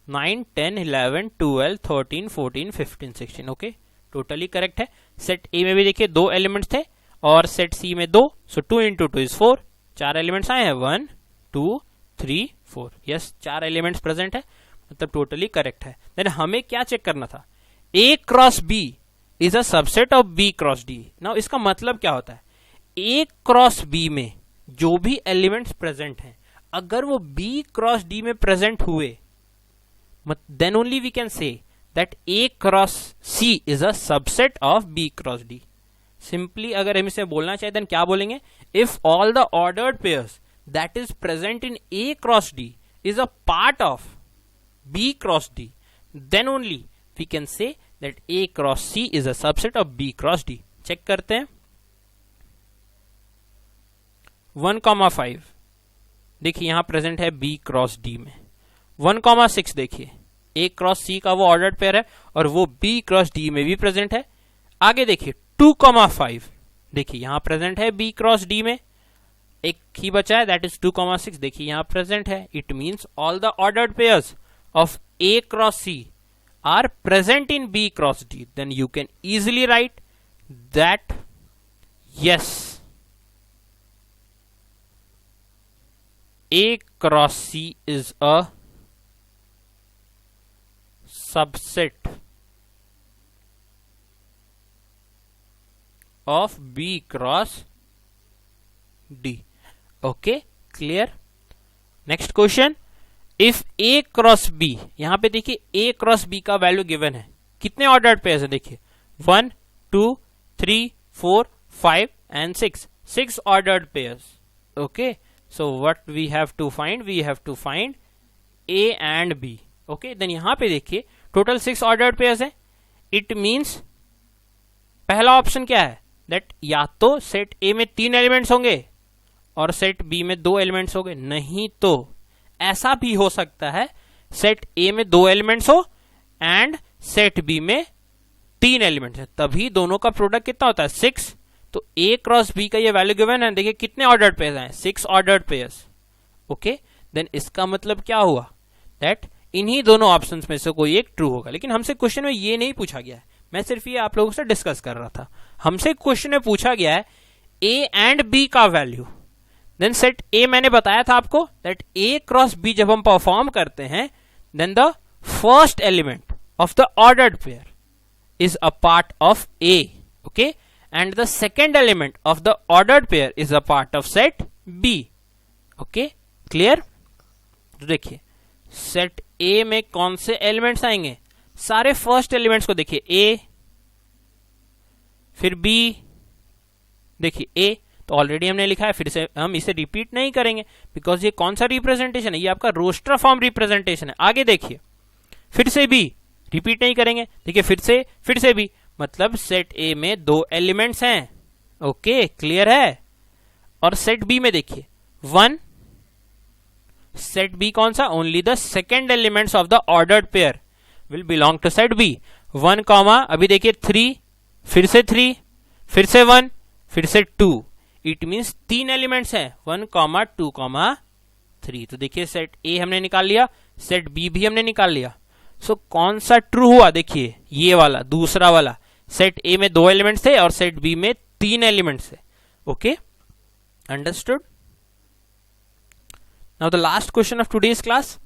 Speaker 1: 9 10 11 12 13 14 15 16। ओके, टोटली करेक्ट है। सेट ए में भी देखिए 2 एलिमेंट्स थे और सेट सी में 2, सो 2 into 2 is 4। 4 एलिमेंट्स आए हैं, 1 2 3 4। यस, 4 एलिमेंट्स प्रेजेंट है, मतलब टोटली करेक्ट है। देन हमें क्या चेक करना था, A cross B is a subset of B cross D। Now इसका मतलब क्या होता है, A क्रॉस B में जो भी एलिमेंट्स प्रेजेंट हैं अगर वो B क्रॉस D में प्रेजेंट हुए, then only we can say that A cross C is a subset of B cross D। Simply अगर हम इसे बोलना चाहे देन क्या बोलेंगे, if all the ordered pairs that is present in A cross D is a part of B cross D, then only we can say that A cross C is a subset of B cross D। Check करते हैं। 1,5 देखिए यहां present है B cross D में। 1,6 देखिए A cross C का वो ordered pair है और वो B क्रॉस D में भी प्रेजेंट है। आगे देखिए 2,5 देखिए यहां प्रेजेंट है B क्रॉस D में, एक ही बचा है दैट इज 2,6 देखिए यहां प्रेजेंट है। It means all the ordered pairs of A cross C are present in B cross D, then you can easily write that yes, A cross C is a subset of B cross D। Okay, clear? Next question, if A cross B, यहां पे देखिए A cross B का value given है, कितने ordered pairs है देखिए 1 2 3 4 5 and 6, 6 ordered pairs. Okay, so what we have to find, we have to find A and B। Okay, then यहां पे देखिए टोटल 6 ऑर्डर्ड पेयर्स है। इट मींस पहला ऑप्शन क्या है, दैट या तो सेट A में 3 एलिमेंट्स होंगे और सेट B में 2 एलिमेंट्स होंगे, नहीं तो ऐसा भी हो सकता है सेट A में 2 एलिमेंट्स हो एंड सेट बी में 3 एलिमेंट्स हैं, तभी दोनों का प्रोडक्ट कितना होता है 6। तो ए क्रॉस बी का ये वैल्यू गिवन है, देखिए कितने ऑर्डर्ड पेयर्स हैं 6 ऑर्डर्ड पेयर्स। ओके, देन इसका मतलब क्या हुआ दैट इन्हीं दोनों ऑप्शंस में से कोई एक ट्रू होगा। लेकिन हमसे क्वेश्चन में ये नहीं पूछा गया है, मैं सिर्फ ये आप लोगों से डिस्कस कर रहा था। हमसे क्वेश्चन में पूछा गया है ए एंड बी का वैल्यू। देन सेट ए मैंने बताया था आपको दैट ए क्रॉस बी जब हम परफॉर्म करते हैं then the first element of the ordered pair is a part of A, okay, and the second element of the ordered pair is a part of set B, okay, clear? तो देखिए set A में कौन से elements आएंगे, सारे first elements को देखिए A, फिर B, देखिए A तो ऑलरेडी हमने लिखा है, फिर से हम इसे रिपीट नहीं करेंगे बिकॉज ये कौन सा रिप्रेजेंटेशन है, ये आपका रोस्टर फॉर्म रिप्रेजेंटेशन है। आगे देखिए फिर से B, रिपीट नहीं करेंगे, देखिए फिर से भी, मतलब सेट ए में 2 एलिमेंट्स हैं। ओके, क्लियर है? और सेट बी में देखिए 1, सेट बी कौन सा, only the second elements of the ordered pair will belong to set B. 1 comma अभी देखिए 3, फिर से 3, फिर से 1, फिर से 2, इट मींस 3 एलिमेंट्स हैं 1, 2, 3। तो देखिए सेट ए हमने निकाल लिया, सेट बी भी हमने निकाल लिया। सो कौन सा ट्रू हुआ, देखिए ये वाला दूसरा वाला, सेट ए में 2 एलिमेंट्स थे और सेट बी में 3 एलिमेंट्स थे। Okay, understood? Now the last question of today's class,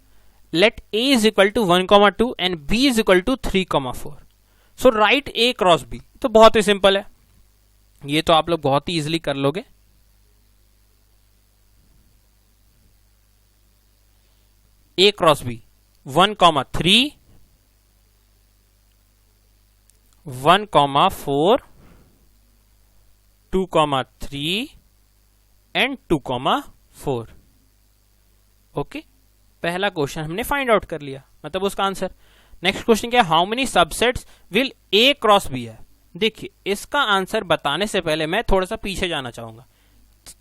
Speaker 1: let a is equal to 1, 2 and b is equal to 3, 4। So write a cross b। तो बहुत ही सिंपल है, ये तो आप लोग बहुत ही इजिली कर लोगे। a cross b 1, 3, 1, 4, 2, 3 and 2, 4। Okay, पहला क्वेश्चन हमने फाइंड आउट कर लिया, मतलब उसका आंसर। नेक्स्ट क्वेश्चन क्या है, how many subsets will A cross B है। देखिए इसका आंसर बताने से पहले मैं थोड़ा सा पीछे जाना चाहूंगा।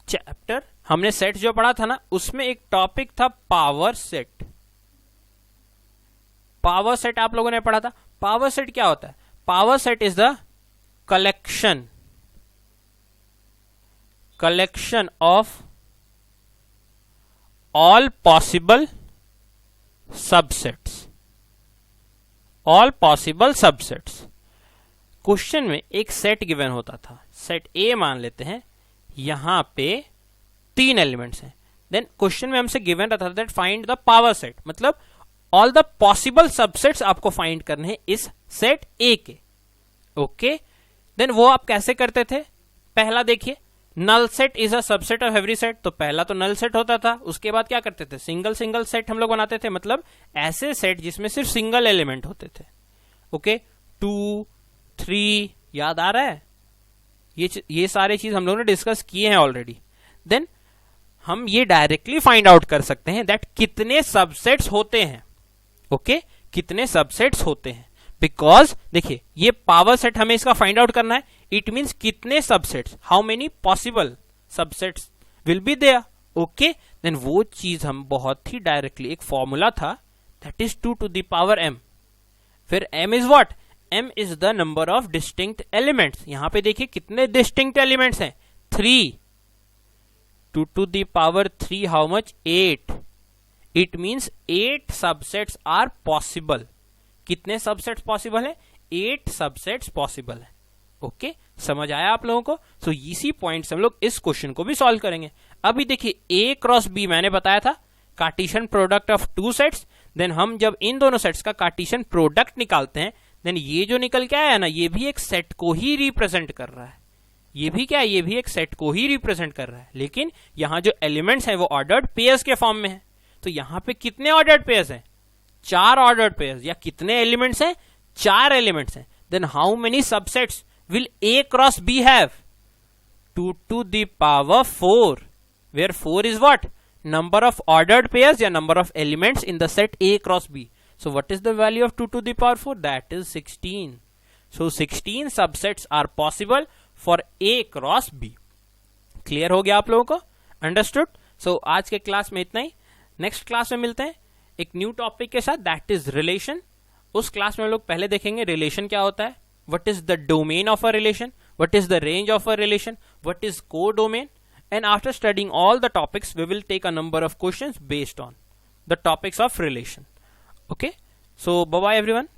Speaker 1: चैप्टर हमने सेट जो पढ़ा था ना, उसमें एक टॉपिक था पावर सेट। पावर सेट आप लोगों ने पढ़ा था। पावर सेट क्या होता है, power set is the collection of all possible subsets. All possible subsets. Question में एक सेट गिवन होता था, सेट ए मान लेते हैं, यहां पे 3 एलिमेंट्स हैं। देन क्वेश्चन में हमसे गिवन रहता था that find the power set, मतलब ऑल द पॉसिबल सबसेट्स आपको फाइंड करने हैं इस सेट ए के। ओके, देन वो आप कैसे करते थे, पहला देखिए null set is a subset of every set. तो पहला तो नल सेट होता था, उसके बाद क्या करते थे, सिंगल सेट हम लोग बनाते थे, मतलब ऐसे सेट जिसमें सिर्फ सिंगल एलिमेंट होते थे। ओके, 2, 3 याद आ रहा है, ये सारे चीज हम लोगों ने डिस्कस किए हैं ऑलरेडी। देन हम ये डायरेक्टली फाइंड आउट कर सकते हैं दैट कितने सबसेट्स होते हैं। ओके, कितने सबसेट्स होते हैं, बिकॉज देखिए ये पावर सेट हमें इसका फाइंड आउट करना है। इट मींस कितने subsets, how many possible subsets will be there. Okay, then वो चीज हम बहुत ही डायरेक्टली, एक फॉर्मूला था that is 2 to the power m। फिर m is what, m is the number of distinct elements. यहां पे देखिए कितने डिस्टिंक्ट एलिमेंट्स हैं, 3। 2 to the power 3 how much, 8। It means 8 subsets are possible. कितने सबसेट्स पॉसिबल है, 8 subsets possible है। Okay, समझ आया आप लोगों को? सो इसी पॉइंट से हम लोग इस क्वेश्चन को भी सॉल्व करेंगे। अभी देखिए ए क्रॉस बी मैंने बताया था Cartesian product of 2 sets. Then हम जब इन दोनों सेट्स का कार्टेशियन प्रोडक्ट निकालते हैं, देन ये जो निकल के आया ना, ये भी एक सेट को ही रिप्रेजेंट कर रहा है। ये भी क्या है, ये भी एक सेट को ही रिप्रेजेंट कर रहा है, लेकिन यहां जो एलिमेंट्स हैं वो ऑर्डर्ड पेयर्स के फॉर्म में है। तो यहां पे कितने ऑर्डर्ड पेयर्स हैं, 4 ऑर्डर्ड पेयर्स। या कितने एलिमेंट्स हैं, 4 एलिमेंट्स हैं। Then how many subsets will A cross B have? 2 to the power 4, where 4 is what, number of ordered pairs या number of elements in the set A cross B. So what is the value of 2 to the power 4? That is 16. So 16 subsets are possible for A cross B. Clear हो गया आप लोगों को? Understood? So आज के class में इतना ही। Next class में मिलते हैं एक न्यू टॉपिक के साथ, दैट इज रिलेशन। उस क्लास में हम लोग पहले देखेंगे रिलेशन क्या होता है, what is the domain of a relation, what is the range of a relation, what is codomain, and after studying all the topics we will take a number of questions based on the topics of relation. Okay, so bye bye everyone.